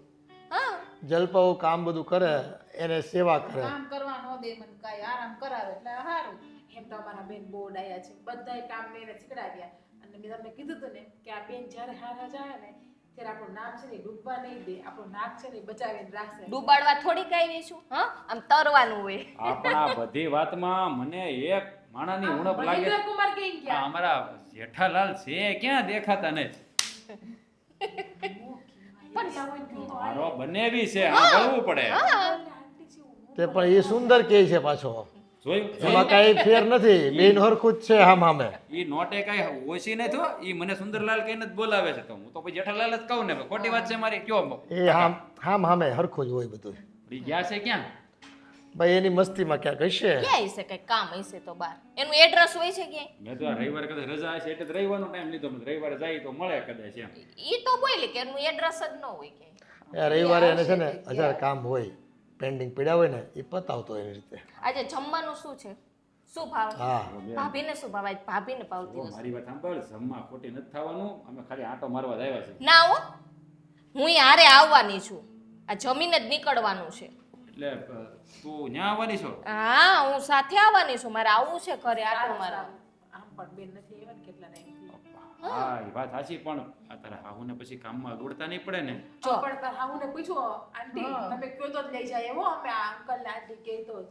હા જલપા વહુ કામ બધું કરે એને સેવા કરે કામ કરવા ન દે મને કાંઈ આરામ કરાવે એટલે સારું એમ તો અમારા બેન બહુ ડાયા છે બધાય કામ મેં એને શીખડાવ્યા અને મેં તમને કીધું હતું ને કે આ બેન જ્યારે હારા જાય ને ત્યારે આપણું નામ છે ને એ ડૂબવા નહીં દે આપણું નાક છે ને એ બચાવીને રાખશે ડૂબાડવા થોડી કાઈ છું હા આમ તરવાનું હોય આપણા બધી વાતમાં મને એક માણાની ઉણપ લાગે મહેન્દ્ર કુમાર કઈ આ ગયા અમારા જેઠાલાલ છે ક્યાં દેખાતા નથી મારો બનેવી છે આ કરવું પડે તે પણ એ સુંદર કે છે પાછો જોયું એમાં કઈ ફેર નથી બેન હરખું જ છે હામ હામે ઈ નોટે કઈ ઓછી નથી હો ઈ મને સુંદરલાલ કહીને જ બોલાવે છે તો હું તો પછી જેઠાલાલ જ કહું ને ખોટી વાત છે મારી કયો એ હામ હામ હામે હરખું જ હોય બધું ઈ ગયા છે ક્યાં ભાઈ એની મસ્તીમાં ક્યાંક હશે ક્યાં હશે કઈ કામ હશે તો બાર એનું એડ્રેસ હોય છે ક્યાંય મેં તો આ રવિવારે કદાચ રજા હશે એટલે જ રવિવારનો ટાઈમ લીધો મેં રવિવારે જાય તો મળે કદાચ એમ ઈ તો બોલી કે એનું એડ્રેસ જ ન હોય ક્યાંય એ રવિવારે એને છે ને 1000 કામ હોય પેન્ડિંગ પડ્યા હોય ને એ પતાવતો એની રીતે આજે જમવાનું શું છે શું ભાવ હા ભાભીને શું ભાવ આજ ભાભીને ભાવતી હશે મારી વાત સાંભળ જમવા ખોટી નથી થવાનું અમે ખાલી આંટો મારવા જ આવ્યા છે ના હો હું હારે આવવાની છું આ જમીને જ નીકળવાનું છે એટલે તું ન્યા આવવાની છો હા હું સાથે આવવાની છું મારે આવવું છે ઘરે આટો મારવા આમ પણ બેન નથી આવ્યા ને કેટલા ટાઈમ હા એ વાત સાચી પણ આ તારા હાહુને પછી કામમાં દોડતા નહીં પડે ને જો પણ તાર હાહુને પૂછ્યું આંટી તમે કયો તો જ લઈ જાય એવો અમે આ અંકલ ને આંટી કહેતો જ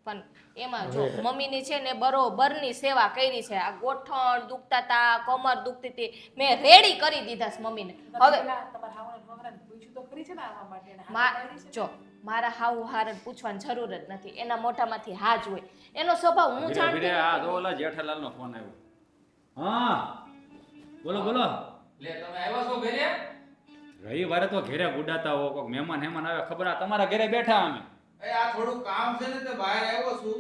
પણ એમાં જો મમ્મીની છે ને બરોબરની સેવા કરી છે આ ગોઠણ દુખતા તા કમર દુખતી હતી મેં રેડી કરી દીધા છે મમ્મીને હવે તમારા હાહુને વહરાને પૂછ્યું તો ખરી છે ને આવવા માટે એને હા પાડી છે ને? જો મારા હાવ હારન પૂછવાની જરૂર જ નથી એના મોઢામાંથી હા જ હોય એનો સ્વભાવ હું ધીરે જાણતી ધીરે આ નથી. જો ઓલા જેઠાલાલનો ફોન આવ્યો હા બોલો બોલો લે તમે આવ્યા છો ઘરે રવિવારે તો ઘરે ગુડાતા હો કોક મહેમાન હેમાન આવે ખબર આ તમારા ઘરે બેઠા અમે એ આ થોડું કામ છે ને તે બહાર આવ્યો છું.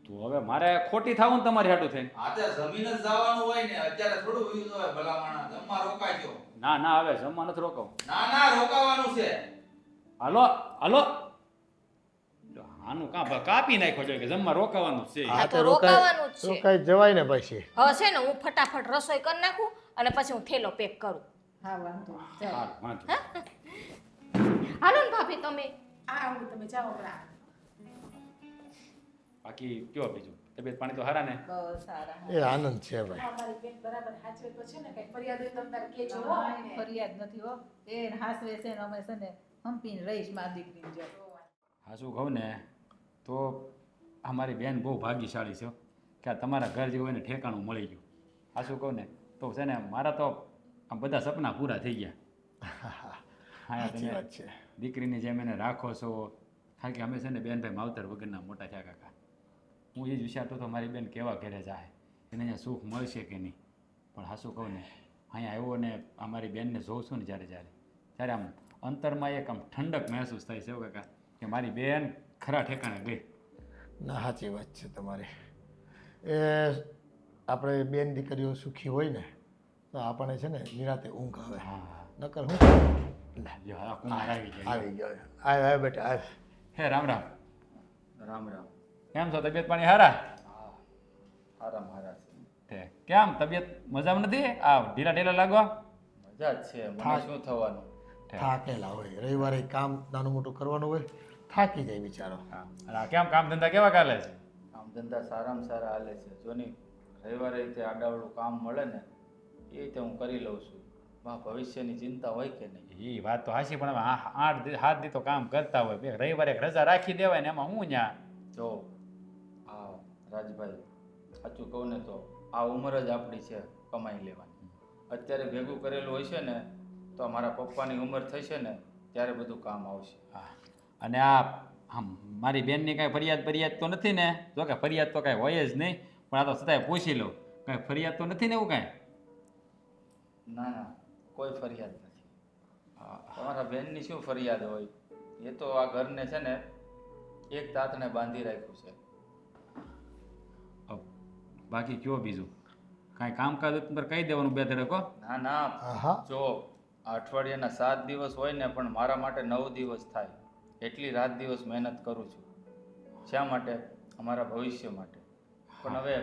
તો હવે મારે ખોટી થાવું ને તમારી હાટું થઈને. આ તે જમીન જ જવાનું હોય ને અત્યારે થોડું વયું જવાય ભલા માણસ. જમવા રોકાજો. ના હવે જમવા નથી રોકાવું. ના રોકાવાનું છે. હાલો હાલો આનું કાપી નાખ્યો છે કે જમવા રોકાવાનું જ છે. આ તો તો રોકાવાનું જ છે. રોકાઈ જવાય ને પછી. હવે છે ને હું ફટાફટ રસોઈ કરી નાખું અને પછી હું થેલો પેક કરું. હા વાંધો નહીં. ચાલો. હારું, વાંધો. હાલો ને ભાભી તમે. આવું તમે જાઓ હમણાં. બાકી કયો બીજું તબિયત પાણી તો હારા ને? બહુ સારા. એ આનંદ છે ભાઈ. અમારી બેન બરાબર હાચવે તો છે ને કઈ ફરિયાદ હોય તો તમે તારે કહેજો હો. કાંઈ ફરિયાદ નથી હો. એ હાસવે છે ને અમે છે ને હંપીને રહીશ મારી દીકરીને જો. હા શું કહું ને તો અમારી બેન બહુ ભાગ્યશાળી છે હો, કે આ તમારા ઘર જેવું એને ઠેકાણું મળી ગયું. હા શું કહું ને તો છે ને મારા તો આમ બધા સપના પૂરા થઈ ગયા. હા સાચી તમે વાત છે. દીકરીની જેમ એને રાખો છો, કારણ કે અમે છે ને બેનભાઈ માવતર વગરના મોટા થયા કાકા. હું એ જ વિચારતો હતો મારી બેન કેવા ઘરે જાય, એને અહીંયા સુખ મળશે કે નહીં. પણ હા શું કહું ને અહીંયા આવ્યો ને અમારી બેનને જોઉં છું ને ત્યારે આમ અંતરમાં એક આમ ઠંડક મહેસૂસ થાય છે હો કાકા, કે મારી બેન ખરા ઠેકાણે ગઈ. ના સાચી વાત છે તમારી. એ આપણે બેન દીકરીઓ સુખી હોય ને તો આપણને છે ને નિરાતે ઊંઘ આવે. હા નકર હું લ્યો, આ કુમાર આવી ગયા. આવી ગયો. આવ બેટા આવ. હે રામ રામ. રામ રામ. કેમ છો, તબિયત પાણી હારા? હારા મારા છે. તે કેમ તબિયત મજામાં નથી? આ ઢીલા ઢીલા લાગો. મજા જ છે. મને શું થવાનું. થાકેલા હોય, રવિવારે કામ નાનું મોટું કરવાનું હોય, થાકી જાય બિચારો. હા અને આ કેમ કામ ધંધા કેવા ચાલે છે? કામ ધંધા સારામાં સારા હાલે છે. જોની રવિવારે રીતે આડાવડું કામ મળે ને એ રીતે હું કરી લઉં છું. માં ભવિષ્યની ચિંતા હોય કે નહીં. એ વાત તો હાચી, પણ હવે 8 દી તો કામ કરતા હોય, બે રવિવારે એક રજા રાખી દેવાય ને એમાં હું ન્યા. જો આ રાજભાઈ સાચું કહું ને તો આ ઉંમર જ આપણી છે કમાઈ લેવાની. અત્યારે ભેગું કરેલું હોય છે ને તો મારા પપ્પાની ઉંમર થશે ને ત્યારે બધું કામ આવશે. હા અને આ મારી બેનની કાંઈ ફરિયાદ તો નથી ને? જો કે ફરિયાદ તો કાંઈ હોય જ નહીં, પણ આ તો છતાંય પૂછી લઉં, કાંઈ ફરિયાદ તો નથી ને એવું કાંઈ? ના કોઈ ફરિયાદ નથી. તમારા બેનની શું ફરિયાદ હોય? એ તો આ ઘરને છે ને એક તાતને બાંધી રાખ્યું છે. બાકી કયો બીજું કાંઈ કામકાજ હોય તો તમારે કહી દેવાનું બે ધડકો. ના હા જો આ અઠવાડિયાના 7 દિવસ હોય ને પણ મારા માટે 9 દિવસ થાય એટલી રાત દિવસ મહેનત કરું છું. શા માટે? અમારા ભવિષ્ય માટે. પણ હવે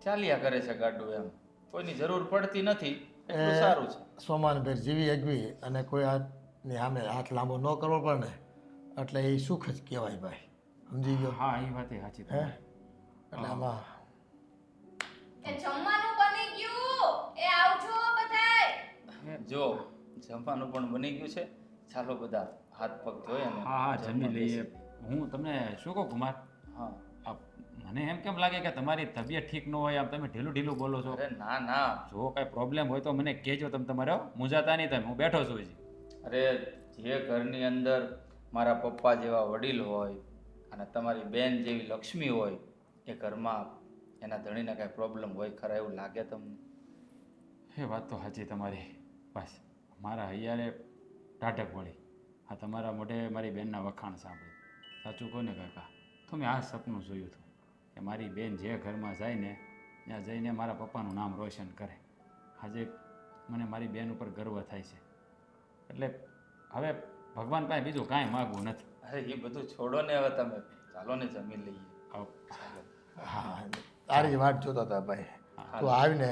ચાલ્યા કરે છે ગાડું, એમ કોઈની જરૂર પડતી નથી એટલું સારું છે. સોમાનભેર જીવી અગવી અને કોઈ આની સામે હાથ લાંબો ન કરવો પડે ને એટલે એ સુખ જ કહેવાય ભાઈ. સમજી ગયો? હા એ વાત સાચી. હે એટલે આમાં એ જમવાનું બની ગયું. એ આવજો બધાય. જો જમવાનું પણ બની ગયું છે. ચાલો બધા હાથ પગ ધોઈ અને હા જમી લઈએ. હું તમને શું કહું કુમાર, હા મને એમ કેમ લાગે કે તમારી તબિયત ઠીક ન હોય, આમ તમે ઢીલું બોલો છો? અરે ના જો કાંઈ પ્રોબ્લેમ હોય તો મને કહેજો, તમે તમારે મૂંઝાતા નહીં, તમે હું બેઠો છું હજી. અરે જે ઘરની અંદર મારા પપ્પા જેવા વડીલ હોય અને તમારી બેન જેવી લક્ષ્મી હોય એ ઘરમાં એના ધણીને કાંઈ પ્રોબ્લેમ હોય ખરા એવું લાગે તમને? એ વાત તો સાચી તમારી. બસ મારા હૈયારે ટાઢક વળી આ તમારા મોઢે મારી બેનના વખાણ સાંભળી. સાચું કહો ને કાકા, તો મેં આ સપનું જોયું હતું કે મારી બેન જે ઘરમાં જાય ને ત્યાં જઈને મારા પપ્પાનું નામ રોશન કરે. આજે મને મારી બેન ઉપર ગર્વ થાય છે. એટલે હવે ભગવાન પાસે બીજું કાંઈ માગવું નથી. અરે એ બધું છોડો ને હવે તમે ચાલો ને જમી લઈએ. આવો. હા તારી જ વાટ જોતા હતા ભાઈ. તું આવીને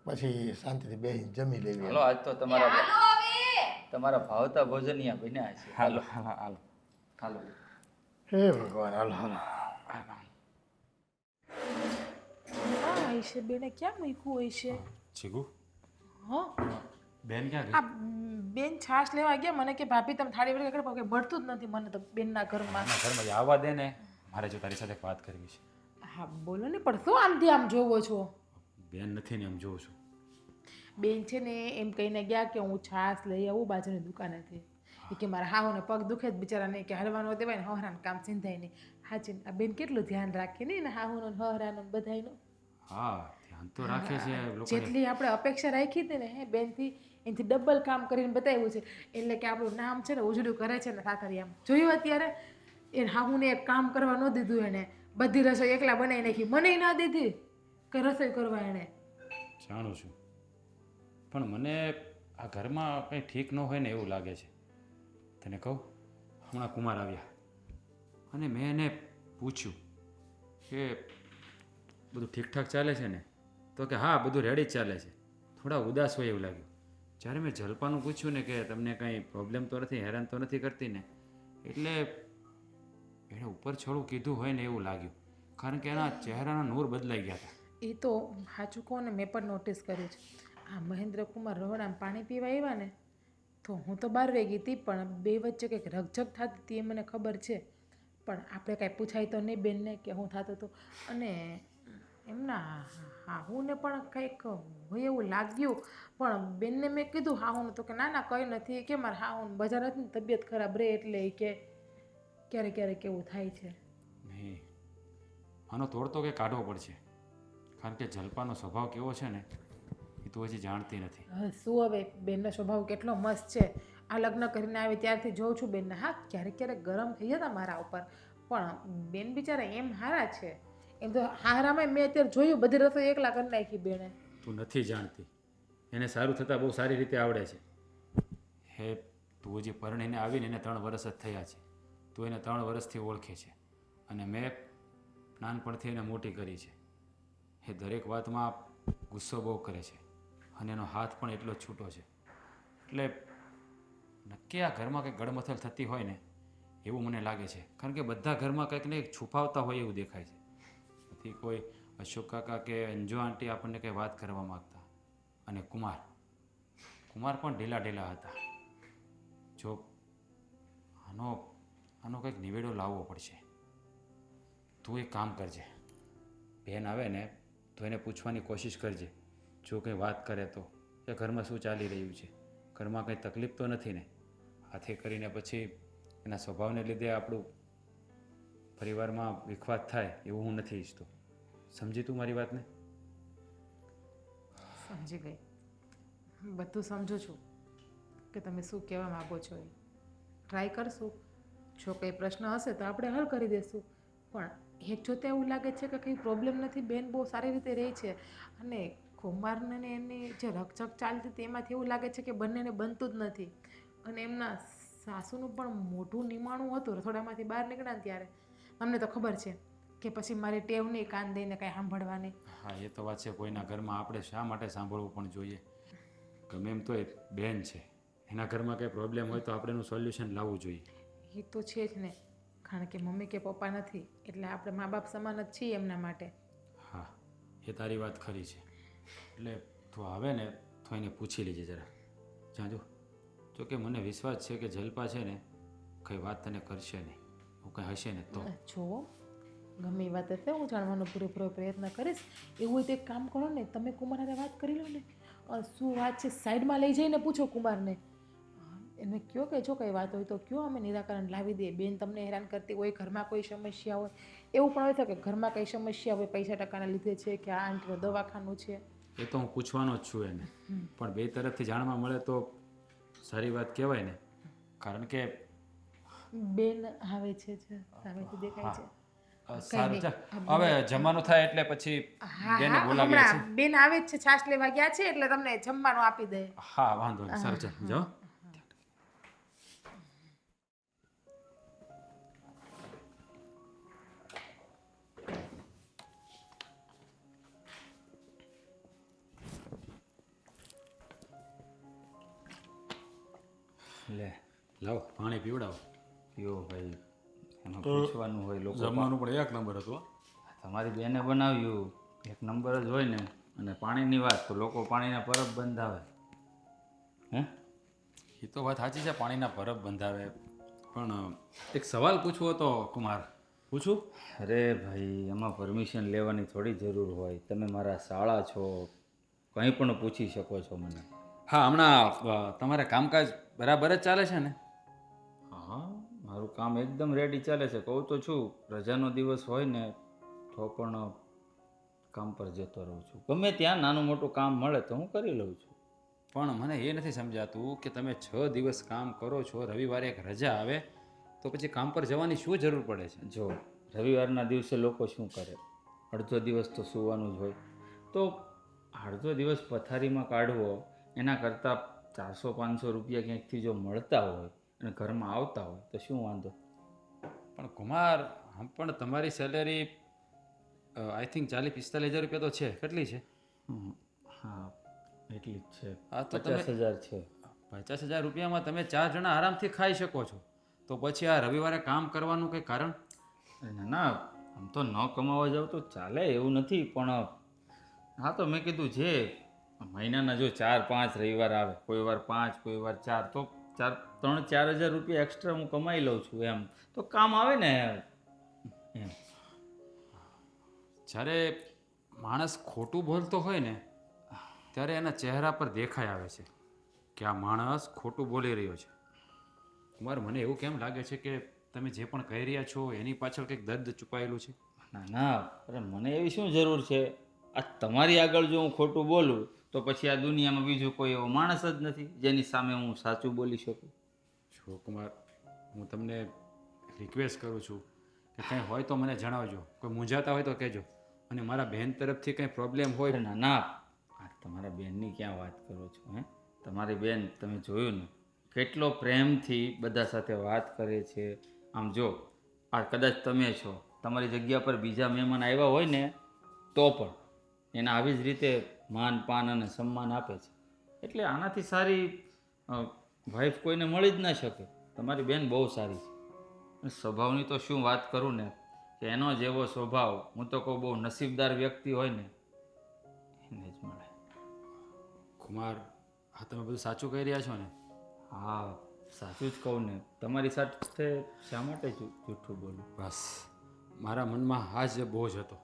પછી શાંતિથી બેસી જમી લેવી. હાલો આજ તો હાલો હવે. તમારા ભાવતા ભોજન અહીંયા બન્યા છે. હાલો હાલો હાલો હાલો હે ભગવાન હાલો હાલો. હા હશે બેને ક્યાં મૂક્યું હશે? ચીગુ હા બેન ક્યાં આ બેન છાશ લેવા ગયા, મને કે ભાભી તમે થાળી વળે કે મળતું જ નથી મને તો બેનના ઘરમાં. ગઈ? ઘરમાં જ આવવા દે ને, મારે જો તારી સાથે એક વાત કરવી છે. હા બોલો ને, પણ શું આમથી આમ જોવો છો? બેન નથી ને એમ જોઉં છું. બેન છે ને એમ કહીને ગયા કે હું છાશ લઈ આવું બાજુની દુકાનેથી. એ કે મારા હાહોને પગ દુખે જ બિચારાને, કે હલવાનો દેવાય ને હહરાનું કામ સિંધાય નહીં. હાચી આ બેન કેટલું ધ્યાન રાખે ને હાહોનું હહરાનું બધાયનું. હા ધ્યાન તો રાખે છે લોકો. જેટલી આપણે અપેક્ષા રાખી હતી ને હે બેનથી એનાથી ડબલ કામ કરીને બતાવ્યું છે. એટલે કે આપણું નામ છે ને ઉજળું કરે છે ને સાકરિયામાં. જોયું અત્યારે એને હાહુને એક કામ કરવા ન દીધું એને બધી રસોઈ એકલા બનાવી નાખી મને ના દીધી કે રસોઈ કરવા એને જાણું છું, પણ મને આ ઘરમાં કંઈ ઠીક ન હોય ને એવું લાગે છે. તને કહું, હમણાં કુમાર આવ્યા અને મેં એને પૂછ્યું કે બધું ઠીકઠાક ચાલે છે ને? તો કે હા, બધું રેડી જ ચાલે છે. થોડા ઉદાસ હોય એવું લાગ્યું. જ્યારે મેં જલપાનું પૂછ્યું ને કે તમને કંઈ પ્રોબ્લેમ તો નથી, હેરાન તો નથી કરતી ને, એટલે એણે ઉપર છોડું કીધું હોય ને એવું લાગ્યું, કારણ કે એના ચહેરાના નૂર બદલાઈ ગયા હતા. એ તો સાચું કહું ને મેં પણ નોટિસ કર્યું છે. આ મહેન્દ્રકુમાર રહોડામાં પાણી પીવા આવ્યા ને તો હું તો બહાર વહી ગઈ હતી, પણ બે વચ્ચે કંઈક રકઝક થતી હતી એ મને ખબર છે. પણ આપણે કાંઈ પૂછાય તો નહીં બેનને કે હું થતું હતું. અને એમના હાહુને પણ કંઈક હોય એવું લાગ્યું, પણ બેનને મેં કીધું હાહુને તો કે ના ના કંઈ નથી, કે મારે હાહુને બજાર હતી ને તબિયત ખરાબ રહે એટલે એ કે ક્યારેક ક્યારેક એવું થાય છે. નહીં, આનો તોડ તો કે કાઢવો પડશે, કારણ કે જલપાનો સ્વભાવ કેવો છે ને એ તું હજી જાણતી નથી. હા શું હવે, બેનનો સ્વભાવ કેટલો મસ્ત છે. આ લગ્ન કરીને આવી ત્યારથી જોઉં છું બેનને. હા ક્યારેક ક્યારેક ગરમ થઈ જતા મારા ઉપર, પણ બેન બિચારા એમ હારા છે. એમ તો હારામાં મેં અત્યારે જોયું બધી રસોઈ એકલા કરી નાખી બેને. તું નથી જાણતી, એને સારું થતાં બહુ સારી રીતે આવડે છે. હે, તું હજી પરણીને આવીને એને 3 વર્ષ જ થયા છે. તું એને 3 વર્ષથી ઓળખે છે અને મેં નાનપણથી એને મોટી કરી છે. એ દરેક વાતમાં ગુસ્સો બહુ કરે છે અને એનો હાથ પણ એટલો જ છૂટો છે. એટલે નક્કી આ ઘરમાં કંઈક ગડમથલ થતી હોય ને એવું મને લાગે છે, કારણ કે બધા ઘરમાં કંઈક ને કંઈક છુપાવતા હોય એવું દેખાય છે. નથી કોઈ અશોક કાકા કે અંજુ આંટી આપણને કંઈ વાત કરવા માગતા, અને કુમાર પણ ઢીલા ઢીલા હતા. જો આનો કંઈક નિવેડો લાવવો પડશે. તું એક કામ કરજે, બેન આવે ને તો એને પૂછવાની કોશિશ કરજે. જો કંઈ વાત કરે તો કે ઘરમાં શું ચાલી રહ્યું છે, ઘરમાં કંઈ તકલીફ તો નથી ને. આથી કરીને પછી એના સ્વભાવને લીધે આપણું પરિવારમાં વિખવાદ થાય એવું હું નથી ઈચ્છતો. સમજી તું મારી વાતને? સમજી ગઈ, બધું સમજુ છું કે તમે શું કહેવા માગો છો. એ ટ્રાય કરશું, જો કંઈ પ્રશ્ન હશે તો આપણે હલ કરી દઈશું. પણ એક જોતે એવું લાગે છે કે કંઈ પ્રોબ્લેમ નથી, બેન બહુ સારી રીતે રહે છે. અને કુમારને ને એની જે રકઝક ચાલતી હતી એમાંથી એવું લાગે છે કે બંનેને બનતું જ નથી. અને એમના સાસુનું પણ મોઢું નિમાણું હતું રસોડામાંથી બહાર નીકળ્યા ને ત્યારે. અમને તો ખબર છે કે પછી મારી ટેવ નહીં કાન દઈને કાંઈ સાંભળવાની. હા, એ તો વાત છે. કોઈના ઘરમાં આપણે શા માટે સાંભળવું પણ જોઈએ? ગમે એમ તો એ બેન છે, એના ઘરમાં કંઈ પ્રોબ્લેમ હોય તો આપણે એનું સોલ્યુશન લાવવું જોઈએ. એ તો છે જ ને, કારણ કે મમ્મી કે પપ્પા નથી એટલે આપણે મા બાપ સમાન જ છીએ એમના માટે. હા, એ તારી વાત ખરી છે. એટલે તું આવે ને તો એને પૂછી લેજે જરા. જાજો, જો કે મને વિશ્વાસ છે કે જલપા છે ને કંઈ વાત તને કરશે નહીં. એવું કંઈ હશે ને તો જો ગમે એ વાત હશે હું જાણવાનો પૂરેપૂરો પ્રયત્ન કરીશ. એવું હોય તો એક કામ કરો ને, તમે કુમાર સાથે વાત કરી લો ને. શું વાત છે સાઈડમાં લઈ જઈને પૂછો કુમારને. એને કહો કે જો કંઈ વાત હોય તો કયો, અમે નિરાકરણ લાવી દઈએ. બેન તમને હેરાન કરતી હોય, ઘરમાં કોઈ સમસ્યા હોય, એવું પણ હોય શકે ઘરમાં કંઈ સમસ્યા હોય, પૈસા ટકાના લીધે છે કે આ આંટીનું દવાખાનું છે. એ તો હું પૂછવાનો જ છું એને, પણ બે તરફથી જાણવા મળે તો સારી વાત કહેવાય ને. કારણ કે બેન આવે છે સામેથી દેખાય છે. સારું ચાલ, હવે જમવાનું થાય એટલે પછી હા બેને હા બોલાવીએ છીએ. હમણાં બેન આવે જ છે, છાશ લેવા ગયા છે એટલે તમને જમવાનું આપી દે. હા, વાંધો નહીં. સારું ચાલ, જાઓ. લે લાવો પાણી પીવડાવો. પીઓ ભાઈ, એમાં પૂછવાનું હોય લોકો. જમવાનું પણ 1 નંબર હતું. તમારી બેને બનાવ્યું 1 નંબર જ હોય ને. અને પાણીની વાત તો લોકો પાણીના પરબ બંધાવે. હે, એ તો વાત સાચી છે, પાણીના પરબ બંધાવે. પણ એક સવાલ પૂછવો હતો કુમાર, પૂછું? અરે ભાઈ, એમાં પરમિશન લેવાની થોડી જરૂર હોય. તમે મારા શાળા છો, કંઈ પણ પૂછી શકો છો મને. હા, હમણાં તમારે કામકાજ બરાબર જ ચાલે છે ને? હા, મારું કામ એકદમ રેડી ચાલે છે. કહું તો છું, રજાનો દિવસ હોય ને તો પણ કામ પર જતો રહું છું. ગમે ત્યાં નાનું મોટું કામ મળે તો હું કરી લઉં છું. પણ મને એ નથી સમજાતું કે તમે 6 દિવસ કામ કરો છો, રવિવારે એક રજા આવે તો પછી કામ પર જવાની શું જરૂર પડે છે? જો રવિવારના દિવસે લોકો શું કરે, અડધો દિવસ તો સૂવાનું જ હોય, તો અડધો દિવસ પથારીમાં કાઢવો એના કરતાં 400-500 રૂપિયા ક્યાંકથી જો મળતા હોય અને ઘરમાં આવતા હોય તો શું વાંધો? પણ કુમાર, આમ પણ તમારી સેલેરી આઈ થિંક 40-45 હજાર રૂપિયા તો છે. કેટલી છે? હા એટલી જ છે, હા, તો તમે 50,000 છે. 50,000 રૂપિયામાં તમે 4 જણા આરામથી ખાઈ શકો છો. તો પછી આ રવિવારે કામ કરવાનું કંઈ કારણ? ના ના, આમ તો ન કમાવા જાવ તો ચાલે એવું નથી, પણ હા તો મેં કીધું જે મહિનાના જો 4-5 રવિવાર આવે, કોઈ વાર 5 કોઈ વાર 4, તો 3-4 હજાર રૂપિયા એક્સ્ટ્રા હું કમાઈ લઉં છું, એમ તો કામ આવે ને એમ. જ્યારે માણસ ખોટું બોલતો હોય ને ત્યારે એના ચહેરા પર દેખાઈ આવે છે કે આ માણસ ખોટું બોલી રહ્યો છે. કુમાર, મને એવું કેમ લાગે છે કે તમે જે પણ કહી રહ્યા છો એની પાછળ કંઈક દર્દ છુપાયેલું છે. ના ના, અરે મને એવી શું જરૂર છે? આ તમારી આગળ જો હું ખોટું બોલું તો પછી આ દુનિયામાં બીજું કોઈ એવો માણસ જ નથી જેની સામે હું સાચું બોલી શકું. જો કુમાર, હું તમને રિક્વેસ્ટ કરું છું કે કંઈ હોય તો મને જણાવજો, કોઈ મૂંઝાતા હોય તો કહેજો, અને મારા બહેન તરફથી કંઈ પ્રોબ્લેમ હોય. અરે ના ના, આ તમારા બેનની ક્યાં વાત કરો છો? હે, તમારી બેન તમે જોયું ને કેટલો પ્રેમથી બધા સાથે વાત કરે છે. આમ જો આ કદાચ તમે છો, તમારી જગ્યા પર બીજા મહેમાન આવ્યા હોય ને તો પણ એને આવી જ રીતે માન પાન અને સન્માન આપે છે. એટલે આનાથી સારી વાઈફ કોઈને મળી જ ન શકે. તમારી બેન બહુ સારી છે. અને સ્વભાવની તો શું વાત કરું ને, કે એનો જેવો સ્વભાવ હું તો કહું બહુ નસીબદાર વ્યક્તિ હોય ને એને જ મળે. કુમાર, હા તમે બધું સાચું કહી રહ્યા છો ને? હા સાચું જ કહું ને, તમારી સાથે શા માટે જૂઠું બોલું? બસ મારા મનમાં આ જ બોજ હતો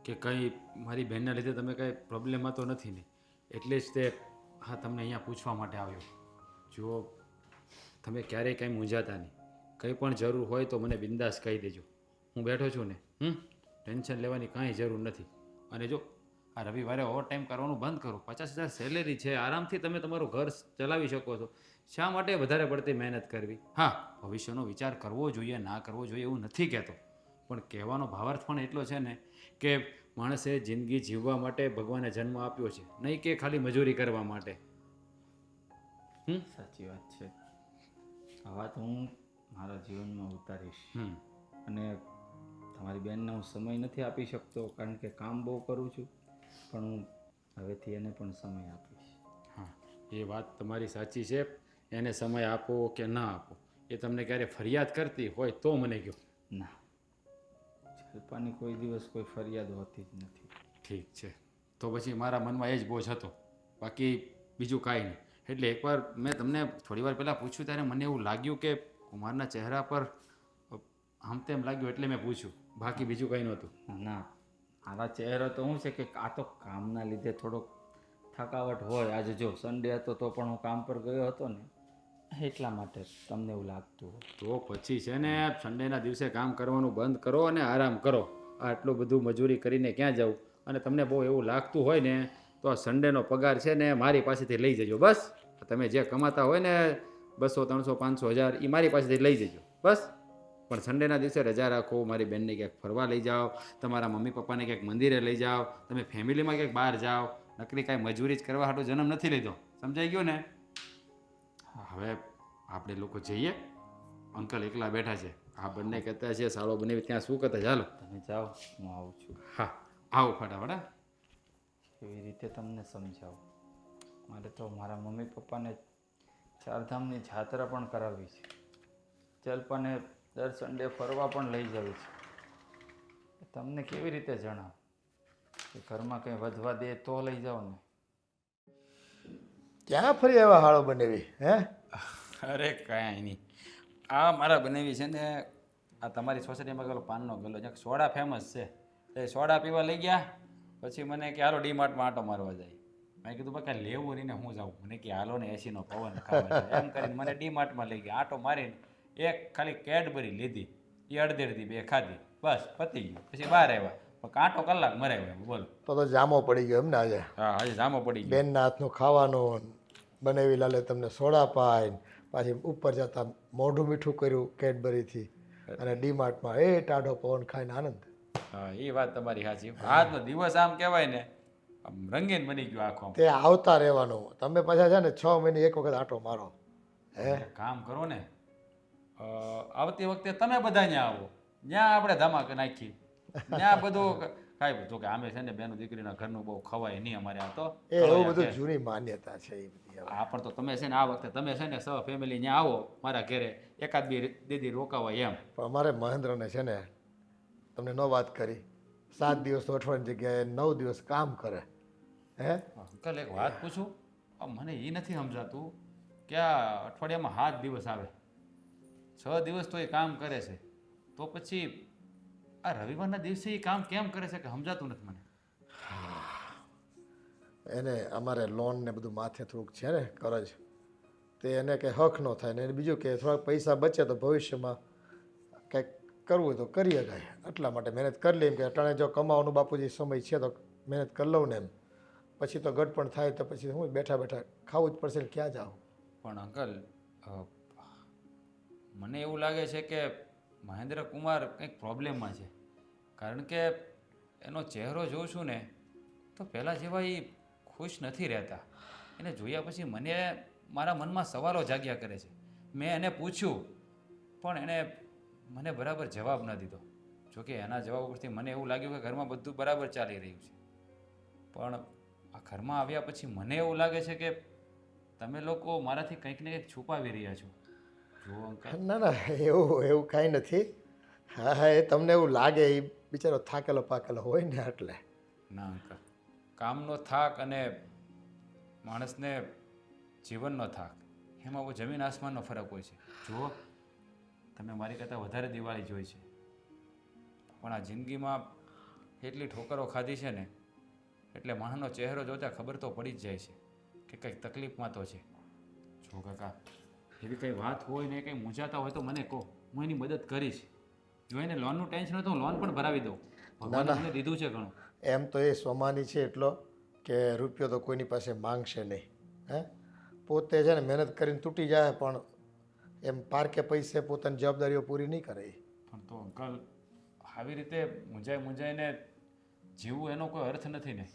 કે કંઈ મારી બહેનના લીધે તમે કંઈ પ્રોબ્લેમમાં તો નથી ને, એટલે જ તે હા તમને અહીંયા પૂછવા માટે આવ્યો. જો તમે ક્યારેય કંઈ મૂંઝાતા નહીં, કંઈ પણ જરૂર હોય તો મને બિંદાસ કહી દેજો, હું બેઠો છું ને. ટેન્શન લેવાની કાંઈ જરૂર નથી. અને જો આ રવિવારે ઓવર ટાઈમ કરવાનું બંધ કરો. 50,000 સેલેરી છે, આરામથી તમે તમારું ઘર ચલાવી શકો છો. શા માટે વધારે પડતી મહેનત કરવી? હા, ભવિષ્યનો વિચાર કરવો જોઈએ, ના કરવો જોઈએ એવું નથી કહેતો, પણ કહેવાનો ભાવાર્થ પણ એટલો છે ને કે માણસે જિંદગી જીવવા માટે ભગવાને જન્મ આપ્યો છે, નહીં કે ખાલી મજૂરી કરવા માટે. સાચી વાત છે. આ વાત હું મારા જીવનમાં ઉતારીશ. અને તમારી બેનને હું સમય નથી આપી શકતો કારણ કે કામ બહુ કરું છું, પણ હું હવેથી એને પણ સમય આપીશ. હા, એ વાત તમારી સાચી છે. એને સમય આપો કે ના આપો, એ તમને ક્યારે ફરિયાદ કરતી હોય તો મને કહો. ના, જલ્પાની કોઈ દિવસ કોઈ ફરિયાદ હોતી જ નથી. ઠીક છે, તો પછી મારા મનમાં એ જ બોજ હતો, બાકી બીજું કાંઈ નહીં. એટલે એકવાર મેં તમને થોડી વાર પહેલાં પૂછ્યું ત્યારે મને એવું લાગ્યું કે કુમારના ચહેરા પર આમ તેમ લાગ્યું એટલે મેં પૂછ્યું, બાકી બીજું કંઈ નહોતું. ના, મારા ચહેરો તો શું છે કે આ તો કામના લીધે થોડોક થકાવટ હોય. આજે જો સન્ડે હતો તો પણ હું કામ પર ગયો હતો ને એટલા માટે તમને એવું લાગતું હોય. તો પછી છે ને સન્ડેના દિવસે કામ કરવાનું બંધ કરો અને આરામ કરો. આટલું બધું મજૂરી કરીને ક્યાં જવું? અને તમને બહુ એવું લાગતું હોય ને તો આ સન્ડેનો પગાર છે ને મારી પાસેથી લઈ જજો. બસ તમે જે કમાતા હોય ને 200, 300, 500 હજાર એ મારી પાસેથી લઈ જજો બસ. પણ સન્ડેના દિવસે રજા રાખો, મારી બેનને ક્યાંક ફરવા લઈ જાઓ, તમારા મમ્મી પપ્પાને ક્યાંક મંદિરે લઈ જાઓ, તમે ફેમિલીમાં ક્યાંક બહાર જાઓ. નકરી કાંઈ મજૂરી જ કરવા હાટો જન્મ નથી લીધો, સમજાઈ ગયો ને? હવે આપણે લોકો જઈએ, અંકલ એકલા બેઠા છે, આ બંને કહેતા છે સાળો બનેવી ત્યાં શું કહેતા? ચાલો તમે જાઓ, હું આવું છું. હા, આવો ફટાફટ. હા, એવી રીતે તમને સમજાવું. મારે તો મારા મમ્મી પપ્પાને ચારધામની જાત્રા પણ કરાવવી છે. જલ્પાને દર સન્ડે ફરવા પણ લઈ જવી છે. તમને કેવી રીતે જણાવ કે ઘરમાં કંઈ વધવા દે તો લઈ જાઓ ને? ક્યાં ફરી એવા હાળો બનેવી? હે, અરે કાંઈ નહીં, આ મારા બનેવી છે ને આ તમારી સોસાયટીમાં પેલો પાનનો ગલ્લો જ્યાં સોડા ફેમસ છે, એ સોડા પીવા લઈ ગયા. પછી મને કે હાલો ડીમાર્ટમાં આંટો મારવા જાય. મેં કીધું બકા લેવું નહીં ને હું જાઉં. મને કે હાલો ને એસીનો પવન ખાવા છે. એમ કરીને મને ડીમાર્ટમાં લઈ ગયા. આંટો મારીને એક ખાલી કેડબરી લીધી, એ અડધી બે ખાધી, બસ પતી ગયું. પછી બહાર આવ્યા, પણ કાંટો કલાક મરાવ્યો. બોલો, તો જામો પડી ગયો એમ ને આજે? હા આજે જામો પડી ગયો. બેનના હાથનું ખાવાનું, બનેવી લાલે તમને સોડા પાય, પાછી ઉપર જતા મોઢું મીઠું કર્યું કેડબરીથી અને ડીમાર્ટમાં એ ટાઢો પવન ખાઈને આનંદ. હા એ વાત તમારી સાચી. આજનો દિવસ આમ કહેવાય ને આમ રંગીન બની ગયો આખો. તે આવતા રહેવાનું. તમે પાછા છે ને 6 મહિને એક વખત આંટો મારો. હે એક કામ કરો ને આવતી વખતે તમે બધા ત્યાં આવો, ત્યાં આપણે ધમાકે નાખી, ત્યાં બધું કાંઈ બધું કે આમે છે ને બેનું દીકરીના ઘરનું બહુ ખવાય નહીં અમારે આ તો એ એવું બધું જૂની માન્યતા છે એ બધી હવે. આ પણ તો તમે છે ને આ વખતે તમે છે ને સહ ફેમિલી ત્યાં આવો મારા ઘરે એકાદ બે દીદી રોકાવાય એમ. પણ અમારે મહેન્દ્રને છે ને તમને ન વાત કરી 7 દિવસ તો અઠવાડિયાની જગ્યાએ 9 દિવસ કામ કરે. હે અંકલ એક વાત પૂછું, મને એ નથી સમજાતું કે આ અઠવાડિયામાં 7 દિવસ આવે, 6 દિવસ તો એ કામ કરે છે, તો પછી આ રવિવારના દિવસે એ કામ કેમ કરે છે કે સમજાતું નથી મને. એને અમારે લોન ને બધું માથે થોડુંક છે ને કરજ, તે એને કંઈ હક ન થાય ને એને બીજું કે થોડાક પૈસા બચે તો ભવિષ્યમાં કંઈક કરવું હોય તો કરી શકાય. એટલા માટે મહેનત કરી લે એમ કે અટાણે જો કમાવાનું બાપુજી સમય છે તો મહેનત કરી લઉં ને એમ, પછી તો ગડપણ થાય તો પછી હું બેઠા બેઠા ખાવું જ પડશે ને ક્યાં જાઉં. પણ અંકલ મને એવું લાગે છે કે મહેન્દ્ર કુમાર કંઈક પ્રોબ્લેમમાં છે, કારણ કે એનો ચહેરો જોઉં છું ને તો પહેલાં જેવા એ ખુશ નથી રહેતા. એને જોયા પછી મને મારા મનમાં સવાલો જાગ્યા કરે છે. મેં એને પૂછ્યું પણ એણે મને બરાબર જવાબ ન દીધો. જોકે એના જવાબ ઉપરથી મને એવું લાગ્યું કે ઘરમાં બધું બરાબર ચાલી રહ્યું છે, પણ આ ઘરમાં આવ્યા પછી મને એવું લાગે છે કે તમે લોકો મારાથી કંઈક ને કંઈક છુપાવી રહ્યા છો. જુઓ અંકલ. ના ના એવું કાંઈ નથી. હા હા એ તમને એવું લાગે, એ બિચારો થાકેલો પાકેલો હોય ને એટલે. ના અંકલ, કામનો થાક અને માણસને જીવનનો થાક એમાં બહુ જમીન આસમાનનો ફરક હોય છે. જુઓ તમે મારી કરતાં વધારે દિવાળી જોઈ છે, પણ આ જિંદગીમાં એટલી ઠોકરો ખાધી છે ને એટલે માણસનો ચહેરો જોતાં ખબર તો પડી જ જાય છે કે કંઈક તકલીફમાં તો છે. જો કાકા એવી કંઈ વાત હોય ને કંઈ મૂંઝાતા હોય તો મને કહો, હું એની મદદ કરીશ. જો એને લોનનું ટેન્શન હોય તો હું લોન પણ ભરાવી દઉં. ભગવાને મને દીધું છે ઘણું. એમ તો એ સ્વમાની છે એટલો કે રૂપિયો તો કોઈની પાસે માંગશે નહીં. હે પોતે છે ને મહેનત કરીને તૂટી જાય પણ એમ પારકે પૈસે પોતાની જવાબદારીઓ પૂરી નહીં કરે. પણ તો અંકલ આવી રીતે મૂંઝાઈને જીવવું એનો કોઈ અર્થ નથી ને.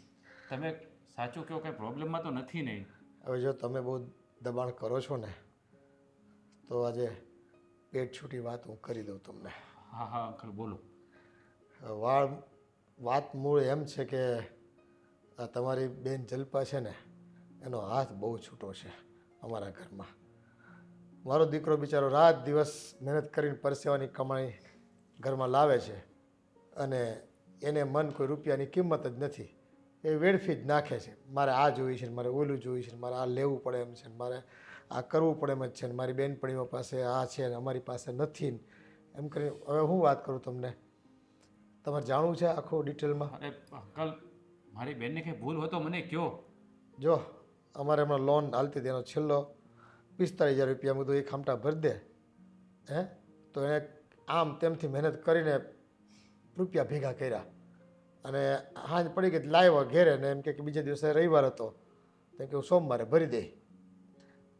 તમે સાચું કહો, કંઈ પ્રોબ્લેમમાં તો નથી નહીં. હવે જો તમે બહુ દબાણ કરો છો ને તો આજે પેટ છૂટી વાત હું કરી દઉં તમને. હા હા અંકલ બોલો. વાત મૂળ એમ છે કે આ તમારી બેન જલ્પા છે ને એનો હાથ બહુ છૂટો છે અમારા ઘરમાં. મારો દીકરો બિચારો રાત દિવસ મહેનત કરીને પરસેવાની કમાણી ઘરમાં લાવે છે અને એને મન કોઈ રૂપિયાની કિંમત જ નથી. એ વેડફી જ નાખે છે. મારે આ જોઈ છે, મારે ઓલું જોઈ છે, મારે આ લેવું પડે એમ છે, મારે આ કરવું પડે એમ જ છે, મારી બેનપણીઓ પાસે આ છે ને અમારી પાસે નથી એમ કરી. હવે હું વાત કરું તમને, તમારે જાણવું છે આખું ડિટેલમાં? અરે અંકલ મારી બેનને કંઈ ભૂલ હોય તો મને કહો. જો અમારે હમણાં લોન હાલતી હતી, એનો છેલ્લો 45,000 રૂપિયા બધું એક ખામટા ભરી દે. હે તો એને આમ તેમથી મહેનત કરીને રૂપિયા ભેગા કર્યા અને હાંજ પડી ગઈ લાવ્યો ઘેરે ને એમ કે બીજે દિવસે રવિવાર હતો તો કે હું સોમવારે ભરી દે.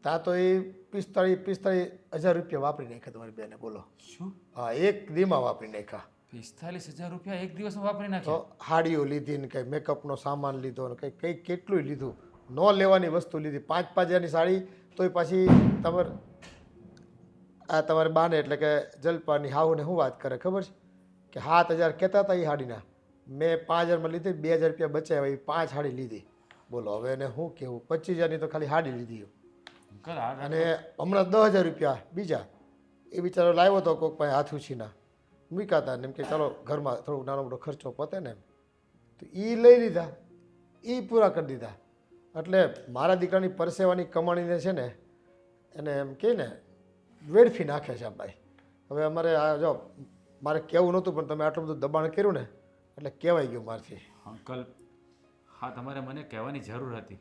ત્યાં તો એ 45,000 રૂપિયા વાપરી નાખ્યા તમારી બેને. બોલો. શું? હા, એક દીમાં વાપરી નાખ્યા. 45,000 રૂપિયા એક દિવસમાં વાપરી તો નાખ્યા? હાડીઓ લીધી ને કંઈ મેકઅપનો સામાન લીધો ને કંઈ કેટલું લીધું. ન લેવાની વસ્તુ લીધી. 5,000ની સાડી તોય પાછી તમારે આ તમારે બાને એટલે કે જલપાની હાહુને શું વાત કરે ખબર છે કે 7,000 કહેતા હતા એ હાડીના, મેં 5,000માં લીધી, 2,000 રૂપિયા બચાવ્યા, એ 5 હાડી લીધી. બોલો હવે એને શું કહેવું? 25,000ની તો ખાલી હાડી લીધી. અંકલ અને હમણાં 10,000 રૂપિયા બીજા એ બિચારો લાવ્યો હતો કોઈક પાસે હાથ ઉછીના મૂક્યા હતા ને એમ કે ચાલો ઘરમાં થોડોક નાનો મોટો ખર્ચો પતે ને એમ, તો એ લઈ લીધા, એ પૂરા કરી દીધા. એટલે મારા દીકરાની પરસેવાની કમાણીને છે ને એને એમ કહે ને વેડફી નાખે છે આ ભાઈ. હવે અમારે આ જો મારે કહેવું નહોતું પણ તમે આટલું બધું દબાણ કર્યું ને એટલે કહેવાય ગયું મારથી. અંકલ હા તમારે મને કહેવાની જરૂર હતી.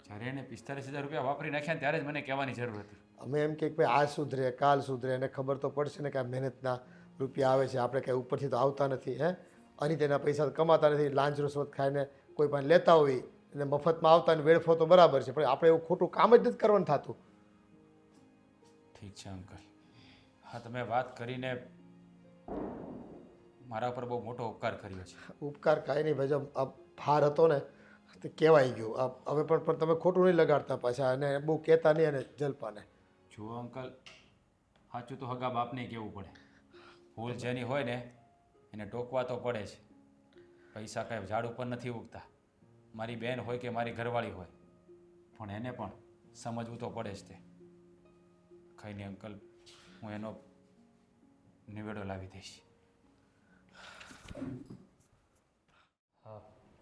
જ્યારે એને 45,000 રૂપિયા વાપરી નાખ્યા ને ત્યારે જ મને કહેવાની જરૂર હતી. અમે એમ કે ભાઈ આ સુધરે કાલ સુધરે, એને ખબર તો પડશે ને કે આ મહેનતના રૂપિયા આવે છે, આપણે કંઈ ઉપરથી તો આવતા નથી. હે અને તેના પૈસા કમાતા નથી, લાંચ રૂશ્વત ખાઈને કોઈ પણ લેતા હોય અને મફતમાં આવતા ને વેડફો તો બરાબર છે, પણ આપણે એવું ખોટું કામ જ નથી કરવાનું થતું. ઠીક છે અંકલ. હા, તમે વાત કરીને મારા ઉપર બહુ મોટો ઉપકાર કર્યો છે. ઉપકાર કાંઈ નહીં ભાઈ, જો આ ભાર હતો ને તે કહેવાય ગયું. હવે પણ તમે ખોટું નહીં લગાડતા પાછા, અને બહુ કહેતા નહીં અને જલપાને. જુઓ અંકલ, સાચું તો હગા બાપને કહેવું પડે. ભૂલ જેની હોય ને એને ટોકવા તો પડે છે. પૈસા કાંઈ ઝાડ ઉપર નથી ઉગતા. મારી બેન હોય કે મારી ઘરવાળી હોય, પણ એને પણ સમજવું તો પડે જ તે. કંઈ નહીં અંકલ, હું એનો નિવેડો લાવી દઈશ.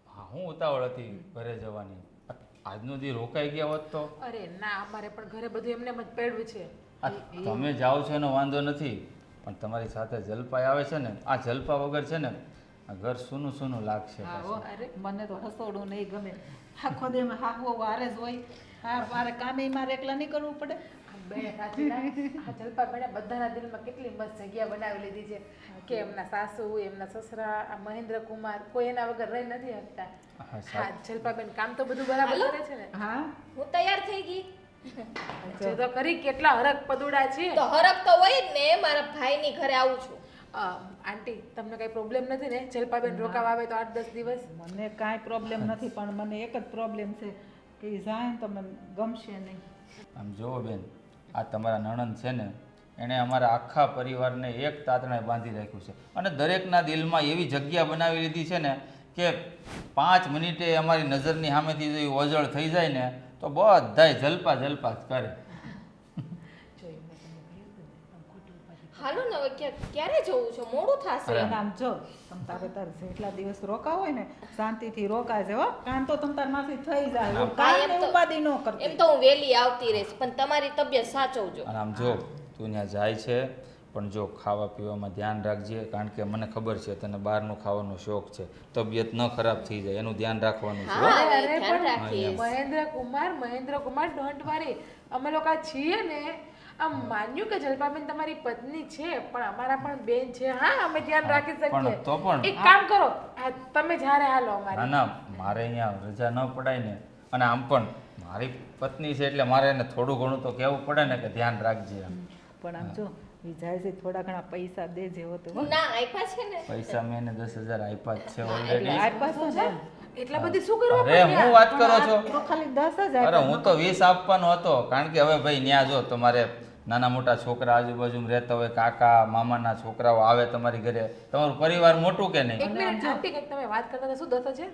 હા, હું ઉતાવળ હતી ઘરે જવાની. આજનો દી રોકાઈ ગયા હોત તો. અરે ના, અમારે પણ ઘરે બધું એમને એમ જ પડ્યું છે. તમે જાઓ છો એનો વાંધો નથી, પણ તમારી સાથે જલપાઈ આવે છે ને, આ જલપા વગર છે ને આ ઘર સૂનું સૂનું લાગશે. હા હો, અરે મને તો હસોડું નહીં ગમે. આખો દી હાહવો વારે જ હોય. હા, મારે કામે મારે એકલા નહીં કરવું પડે. બેન સાચી વાત. આ જલપા બેને બધાના દિલમાં કેટલી મસ્ત જગ્યા બનાવી લીધી છે કે એમના સાસુ, એમના સસરા, આ મહેન્દ્ર કુમાર કોઈ એના વગર રહી નથી શકતા. હા, જલપાબેન કામ તો બધું બરાબર કરે છે ને. હા, હું તૈયાર થઈ ગઈ. જો તો ખરી કેટલા હરક પદુડા છે. તો હરખ તો હોય જ ને, મારા ભાઈની ઘરે આવું છું. આંટી, તમને કઈ પ્રોબ્લેમ નથી ને? જલપાબેન રોકાવા આવે તો 8-10 દિવસ? મને કાંઈ પ્રોબ્લેમ નથી, પણ મને એક જ પ્રોબ્લેમ છે કે ઈ જાય ને તો મને ગમશે નહીં. આમ જુઓ બેન, આ તમારા નણંદ છે ને એણે અમારા આખા પરિવારને એક તાતણે બાંધી રાખ્યું છે, અને દરેકના દિલમાં એવી જગ્યા બનાવી લીધી છે ને કે 5 મિનિટે અમારી નજરની સામેથી જો એ ઓજળ થઈ જાય ને તો બધાય જલપા જલપા જ કરે. હાલો ને હવે ક્યારે જવું છે? મોડું થશે. અને આમ જો તમ તારે તારે જેટલા દિવસ રોકા હોય ને શાંતિથી રોકાય છે હો. કામ તો તમ તાર માંથી થઈ જાય. હા, કામ એમ ને તો- ઉપાધિ ન કરતી. એમ તો હું વેલી આવતી રહીશ, પણ તમારી તબિયત સાચવજો. અને આમ જો તું ત્યાં જાય છે પણ જો ખાવા પીવામાં ધ્યાન રાખજે, કારણ કે મને ખબર છે તને બહારનું ખાવાનો શોખ છે. તબિયત ન ખરાબ થઈ જાય એનું ધ્યાન રાખવાનું છે. હા, હવે અરે ધ્યાન પણ રાખીશ. Mahendra Kumar don't worry. અમે લોકો છીએ ને. આમ માન્યું કે જલપાબેન તમારી પત્ની છે, પણ અમારા પણ બેન છે. હા, અમે ધ્યાન રાખી પણ શકીએ. તો પણ એક કામ કરો, તમે જ્યારે હાલો ના અમારે. ના, મારે અહીંયા રજા ન પડાય ને, અને આમ પણ મારી પત્ની છે એટલે મારે એને થોડું ઘણું તો કહેવું પડે ને કે ધ્યાન રાખજે એમ. પણ આમ જો ઈ જાય છે થોડા ઘણા પૈસા દેજે હો તો. ના આપ્યા છે ને. પૈસા મેં એને 10,000 આપ્યા જ છે એટલે ઓલરેડી. આપ્યા છે ને એમ. એટલા બધી શું કરવા અરે હું વાત કરો છો? તો ખાલી 10 જ અરે આપ્યા. હું તો 20 આપવાનો હતો, કારણ કે હવે ભાઈ ન્યા જો તમારે નાના મોટા છોકરા આજુબાજુમાં રહેતા હોય, કાકા મામાના છોકરાઓ આવે તમારી ઘરે, તમારું પરિવાર મોટું કે નહીં? એક મિનિટ આંટી, કંઈક તમે વાત કરતા હતા, શું 10,000?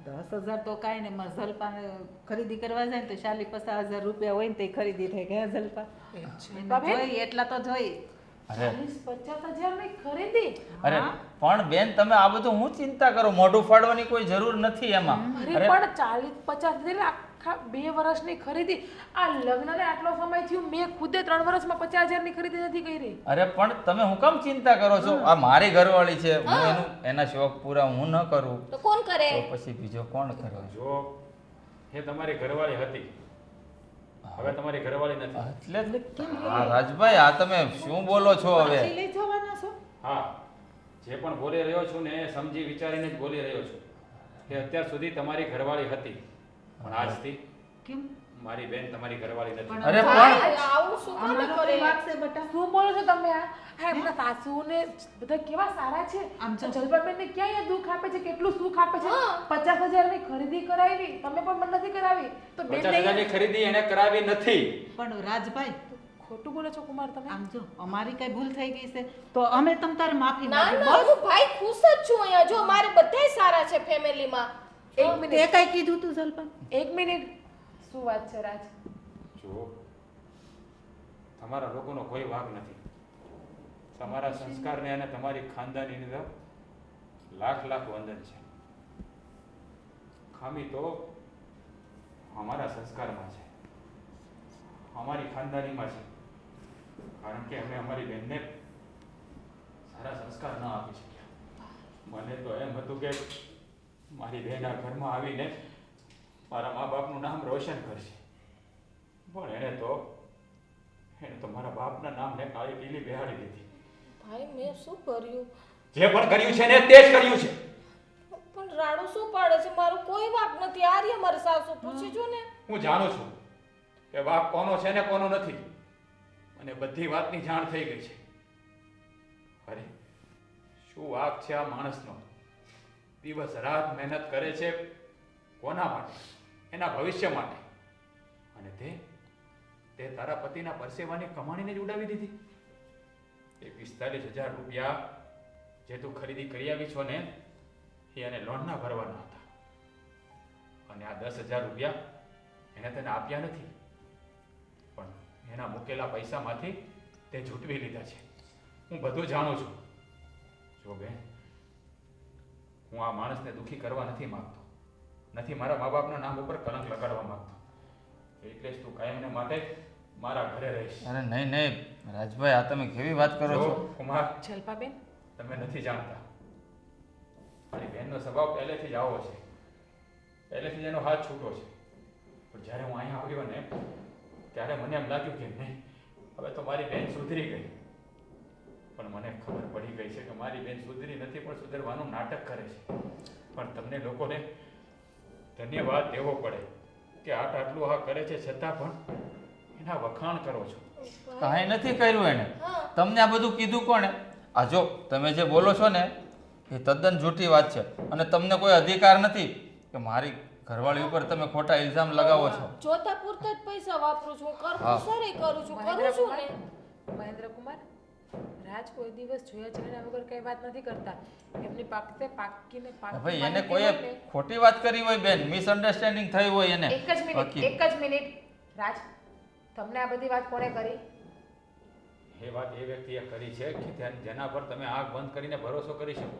10,000 તો કાંઈ નહીં. મારે જલપાને ખરીદી કરવા જાય ને તો 40-50,000 રૂપિયા હોય ને તે ખરીદી થઈ ગયા જલપા. જલપાબેન? જોઈ એટલા તો જોઈ. અરે 40-50,000 ની ખરીદી? અરે પણ બેન તમે આ બધું હું ચિંતા કરો, મોઢું ફાડવાની કોઈ જરૂર નથી એમાં. અરે પણ 40-50 એટલે આખા 2 વર્ષની ખરીદી. આ લગ્નને આટલો સમય થયું, મેં ખુદે 3 વર્ષમાં 50,000 ની ખરીદી નથી કરી. અરે પણ તમે હું કામ ચિંતા કરો છો? આ મારી ઘરવાળી છે, હું એના શોખ પૂરા હું ન કરું તો કોણ કરે? તો પછી બીજો કોણ કરે? જો એ તમારી ઘરવાળી હતી, હવે તમારી ઘરવાળી નથી. એટલે હા રાજભાઈ, આ તમે શું બોલો છો હવે? પાછી લઈ જવાના છો? હા, જે પણ બોલી રહ્યો છું ને એ સમજી વિચારીને જ બોલી રહ્યો છું કે અત્યાર સુધી તમારી ઘરવાળી હતી, પણ આજથી કેમ? મારી બેન તમારી ઘરવાળી નથી. અરે પણ ભાઈ, આવું શું કામ અમારો કરે? કઈ વાંક છે બટા? શું બોલો છો તમે? આ એમના સાસુ ને બધા કેવા સારા છે. આમ જો. જલપાબેન ને ક્યાં અહીંયા દુઃખ આપે છે, કેટલું સુખ આપે છે. હા. 50,000 ની ખરીદી કરાવી, તમે પણ મને નથી કરાવી. તો બેન 50,000 ની ખરીદી એને કરાવી નથી. પણ રાજભાઈ ખોટું બોલો છો કુમાર તમે. આમ જો અમારી કઈ ભૂલ થઈ ગઈ છે તો અમે તમ તારે માફી ના માંગી. ના, હું ભાઈ ખુશ જ છું અહીંયા. જો મારે બધાય સારા છે ફેમિલીમાં. એક તે મિનિટ, કઈ કીધું તું જલપાન? એક મિનિટ. શું વાત છે રાજ? જો તમારા લોકોનો કોઈ વાંક નથી. તમારા સંસ્કારને અને તમારી ખાનદાનીને તો લાખ લાખ વંદન છે. ખામી તો અમારા સંસ્કારમાં છે, અમારી ખાનદાનીમાં છે, કારણ કે અમે અમારી બહેનને સારા સંસ્કાર ન આપી શક્યા. મને તો એમ હતું કે મારી બહેન આ ઘરમાં આવીને મારા મા બાપનું નામ રોશન કરશે, પણ એણે તો મારા બાપના નામને કાળી પીલી બેહાડી દીધી. ભાઈ મેં શું કર્યું? જે પણ કર્યું છે ને તે જ કર્યું છે. પણ રાડો શું પાડે છે? મારું કોઈ વાંક નથી. આર્ય મારા સાસુ પૂછી જો ને. હું જાણું છું કે બાપ કોનો છે ને કોનો નથી, મને બધી વાતની જાણ થઈ ગઈ છે. અરે શું વાક છે આ માણસનો? દિવસ રાત મહેનત કરે છે કોના માટે? એના ભવિષ્ય માટે. અને તે તારા પતિના પરસેવાની કમાણીને જ ઉડાવી દીધી. એ 45,000 રૂપિયા જે તું ખરીદી કરી આવી છો ને એ એને લોનના ભરવાના હતા. અને આ 10,000 રૂપિયા એને તને આપ્યા નથી, પણ એના મૂકેલા પૈસામાંથી તે ઝૂંટવી લીધા છે. હું બધું જાણું છું. જો બેન, હું આ માણસને દુઃખી કરવા નથી માંગતો, નથી મારા મા બાપના નામ ઉપર કલંક લગાડવા માંગતો. એટલે જ તું કાયમને માટે મારા ઘરે રહીશ. અરે નહીં નહીં રાજભાઈ, આ તમે કેવી વાત કરો છો? જો કુમાર, જલપાબેન, તમે નથી જાણતા, મારી બહેનનો સ્વભાવ પહેલેથી જ આવો છે. પહેલેથી જ એનો હાથ છૂટો છે. પણ જ્યારે હું અહીંયા આવ્યો ને ત્યારે મને એમ લાગ્યું કે નહીં, હવે તો મારી બહેન સુધરી ગઈ. પણ મને ખબર પડી ગઈ છે કે મારી બહેન સુધરી નથી, પણ સુધરવાનું નાટક કરે છે. પણ તમને લોકોને ધન્યવાદ દેવો પડે કે આટલું આ કરે છે છતાં પણ એના વખાણ કરો છો. કાંઈ નથી કર્યું એને. તમને આ બધું કીધું કોણે? આ જો તમે જે બોલો છો ને એ તદ્દન જૂઠી વાત છે, અને તમને કોઈ અધિકાર નથી કે મારી ઘરવાળી ઉપર તમે ખોટા ઇલ્ઝામ લગાવો છો. જોતા પૂરતા જ પૈસા વાપરું છું, હા. કરું સારી કરું છું, કરું છું ને. મહેન્દ્ર કુમાર, રાજ કોઈ દિવસ જોયા જાણ્યા વગર કઈ વાત નથી કરતા. એમની પાકીને ભાઈ એને કોઈએ ખોટી વાત કરી હોય બેન, મિસઅન્ડરસ્ટેન્ડિંગ થઈ હોય એને. એક જ મિનિટ રાજ, તમને આ બધી વાત કોણે કરી? એ વાત એ વ્યક્તિએ કરી છે કે જેના પર તમે આંખ બંધ કરીને ભરોસો કરી શકો.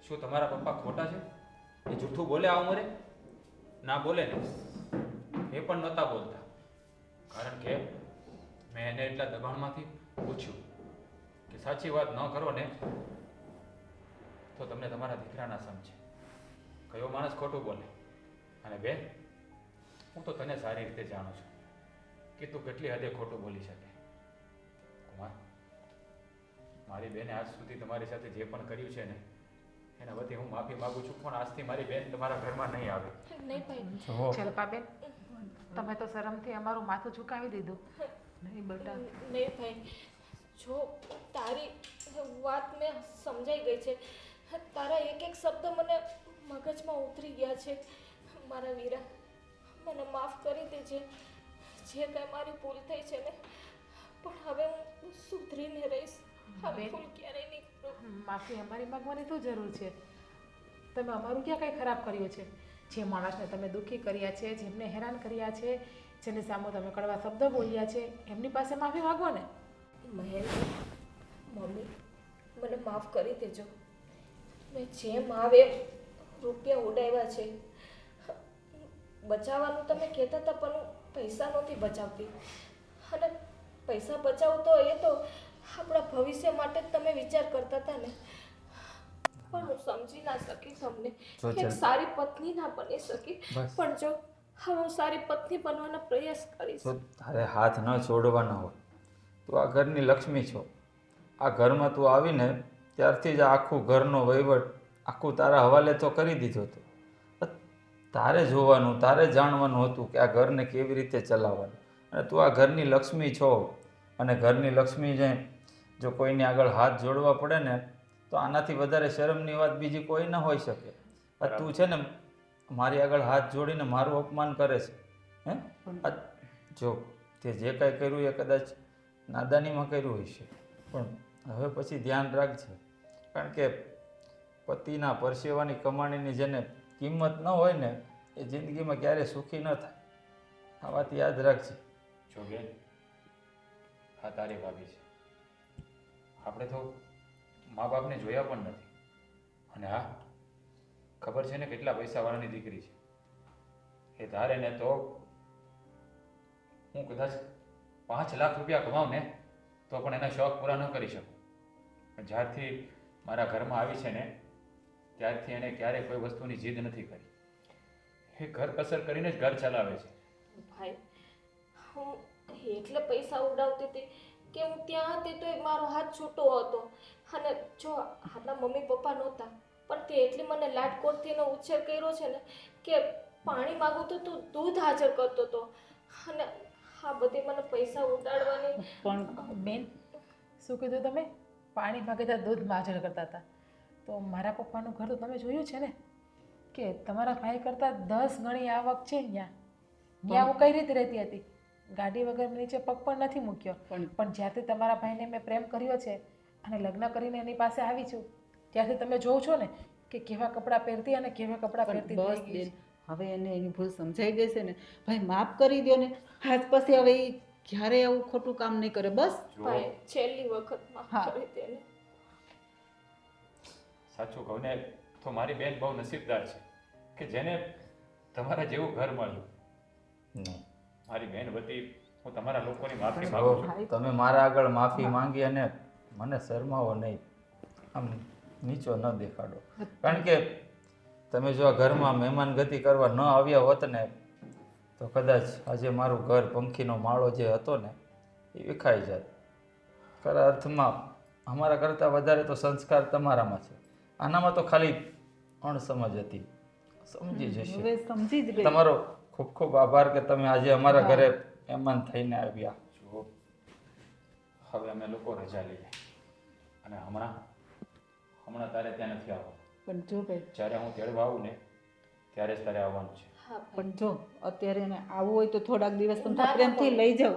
શું તમારા પપ્પા ખોટા છે? એ જૂઠું બોલે આ ઉંમરે? ના બોલે ને, એ પણ નહોતા બોલતા. કારણ કે મેં એને એટલા દબાણમાંથી પૂછ્યું કે સાચી વાત ન કરો ને તો તમને તમારા દીકરાના સમજે. કયો માણસ ખોટું બોલે? અને બેન, હું તો તને સારી રીતે જાણું છું કે તું કેટલી હદે ખોટું બોલી શકે. કુમાર, મારી બેને આજ સુધી તમારી સાથે જે પણ કર્યું છે ને એના વતી હું માફી માંગુ છું, પણ આજથી મારી બેન તમારા ઘરમાં નહીં આવે. નહીં ભાઈ, જુઓ, જલપાબેન, તમે તો શરમથી અમારું માથું ઝુકાવી દીધું. નહીં બેટા, નહીં ભાઈ, જો તારી વાત મેં સમજાઈ ગઈ છે. તારા એક એક શબ્દ મને મગજમાં ઉતરી ગયા છે. મારા વીરા, મને માફ કરી દેજે. જે કંઈ મારી ભૂલ થઈ છે ને, પણ હવે હું સુધરીને રહીશ. હવે બેન. ભૂલ ક્યારેય નહીં કરું. માફી અમારી માંગવાની તો જરૂર છે. તમે અમારું ક્યાં કંઈ ખરાબ કર્યું છે? જે માણસને તમે દુઃખી કર્યા છે, જેમને હેરાન કર્યા છે, જેની સામે તમે કડવા શબ્દો બોલ્યા છે, એમની પાસે માફી માંગો ને. મહેન્દ્ર, મમ્મી, મને માફ કરી દેજો. મેં જેમ આવે એમ રૂપિયા ઉડાવ્યા છે. બચાવવાનું તમે કહેતા હતા, પણ હું પૈસા નહોતી બચાવતી. અને પૈસા બચાવતો એ તો આપણા ભવિષ્ય માટે જ તમે વિચાર કરતા હતા ને. પણ હું સમજી ના શકી તમને. જો એક સારી પત્ની ના બની શકી. બસ. પણ જો હવે હું સારી પત્ની બનવાનો પ્રયાસ કરીશ. તો તારે હાથ ન છોડવાના હોય. તું આ ઘરની લક્ષ્મી છો. આ ઘરમાં તું આવીને ત્યારથી જ આખું ઘરનો વહીવટ આખું તારા હવાલે તો કરી દીધો હતો. તારે જોવાનું, તારે જાણવાનું હતું કે આ ઘરને કેવી રીતે ચલાવવાનું. અને તું આ ઘરની લક્ષ્મી છો, અને ઘરની લક્ષ્મી જો કોઈની આગળ હાથ જોડવા પડે ને તો આનાથી વધારે શરમની વાત બીજી કોઈ ન હોઈ શકે. આ તું છે ને મારી આગળ હાથ જોડીને મારું અપમાન કરે છે. હે આ જો તે જે કાંઈ કર્યું એ કદાચ નાદાનીમાં કર્યું હશે, પણ હવે પછી ધ્યાન રાખજે. કારણ કે પતિના પરસેવાની કમાણીની જેને કિંમત ન હોય ને એ જિંદગીમાં ક્યારેય સુખી ન થાય. આ વાત યાદ રાખજે. જો બેન, આ તારી ભાભી છે. આપણે તો મા બાપને જોયા પણ નથી. અને હા, ખબર છે ને કેટલા પૈસાવાળાની દીકરી છે. એ ધારે ને તો હું કદાચ 5 લાખ રૂપિયા કમાઉં ને તો પણ એના શોખ પૂરા ન કરી શકું. પણ જ્યારથી મારા ઘરમાં આવી છે ને ત્યારથી એને ક્યારેય કોઈ વસ્તુની જીદ નથી કરી. એ ઘર કસર કરીને જ ઘર ચલાવે છે. ભાઈ, હું એટલે પૈસા ઉડાવતી હતી કે હું ત્યાં હતી તો એ મારો હાથ છૂટો હતો. અને જો આપણા મમ્મી પપ્પા નહોતા, પણ તે એટલી મને લાડકોડથી એનો ઉછેર કર્યો છે ને કે પાણી માગું તો તું દૂધ હાજર કરતો હતો. અને હા બધી મને પૈસા ઉડાડવાની પણ બેન શું કીધું તમે પાણી માગે ત્યાં દૂધ માજણ કરતા હતા તો મારા પપ્પાનું ઘર તો તમે જોયું છે ને કે તમારા ભાઈ કરતાં 10 ગણી આવક છે ત્યાં હું કઈ રીતે રહેતી હતી ગાડી વગર મેં નીચે પગ પણ નથી મૂક્યો પણ જ્યારથી તમારા ભાઈને મેં પ્રેમ કર્યો છે અને લગ્ન કરીને એની પાસે આવી છું ત્યારથી તમે જોવો છો ને કે કેવા કપડાં પહેરતી અને કેવા કપડાં પહેરતી બસ થઈ ગઈ બેન હવે એને એની ભૂલ સમજાઈ ગઈ છે ને ભાઈ માફ કરી દો ને આજ પછી હવે ઈ ક્યારે આવું ખોટું કામ નહીં કરે બસ જો ભાઈ છેલ્લી વખત માફ હા. કરી દે ને. સાચું કહું ને તો મારી બેન બહુ નસીબદાર છે કે જેને તમારા જેવું ઘર મળ્યું. નહીં. મારી બેન વતી હું તમારા લોકોની માફી જો માંગુ છું. તમે મારા આગળ માફી માંગી અને મને શરમાવો નહીં, આમ નીચો ન દેખાડો. કારણ કે તમે જો આ ઘરમાં મહેમાન ગતિ કરવા ન આવ્યા હોત ને તો કદાચ આજે મારું ઘર પંખીનો માળો જે હતો ને એ વિખાઈ જાત. ખરા અર્થમાં અમારા કરતાં વધારે તો સંસ્કાર તમારામાં છે. આનામાં તો ખાલી અણસમજ હતી, સમજી જશે. હવે સમજી જ ગઈ તમારો ખૂબ ખૂબ આભાર કે તમે આજે અમારા ઘરે મહેમાન થઈને આવ્યા. જો હવે અમે લોકો રજા લઈએ અને હમણાં તારે ત્યાં નથી આવવાનું. પણ જો ભાઈ જ્યારે હું તેડવા આવું ને ત્યારે જ તારે આવવાનું છે. હા ભાઈ. પણ જો અત્યારે એને આવવું હોય તો થોડાક દિવસ તમે ના, ના, પ્રેમથી લઈ જાઓ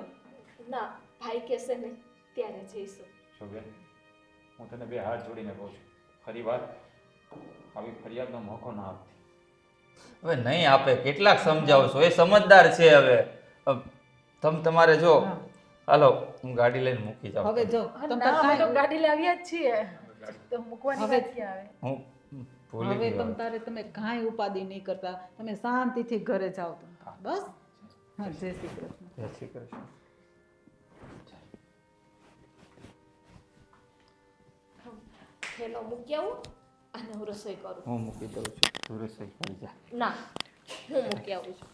ના ભાઈ કહેશે ને ત્યારે જઈશું. જો બેન હું તને બે હાથ જોડીને કહું છું, ફરી વાર આવી ફરિયાદનો મોકો ના આપતી. હવે નહીં આપે, કેટલાક સમજાવશો, એ સમજદાર છે. હવે તમારે જો હા. હાલો હું ગાડી લઈને મૂકી જાઉં. હવે જો તમે ના અમે તો કાંઈ- ગાડી લાવ્યા જ છીએ તો મૂકવાની હવે- વાત ક્યાં આવે હું ભૂલી હવે ગયો. તમે કાંઈ ઉપાધિ નહીં કરતા, તમે શાંતિથી ઘરે જાઓ તમે. બસ હા જય શ્રી કૃષ્ણ. જય શ્રી કૃષ્ણ. થેલો મૂકી આવું અને હું રસોઈ કરું. હું મૂકી દઉં છું, તું રસોઈ કરી જા. ના હું મૂકી આવું છું.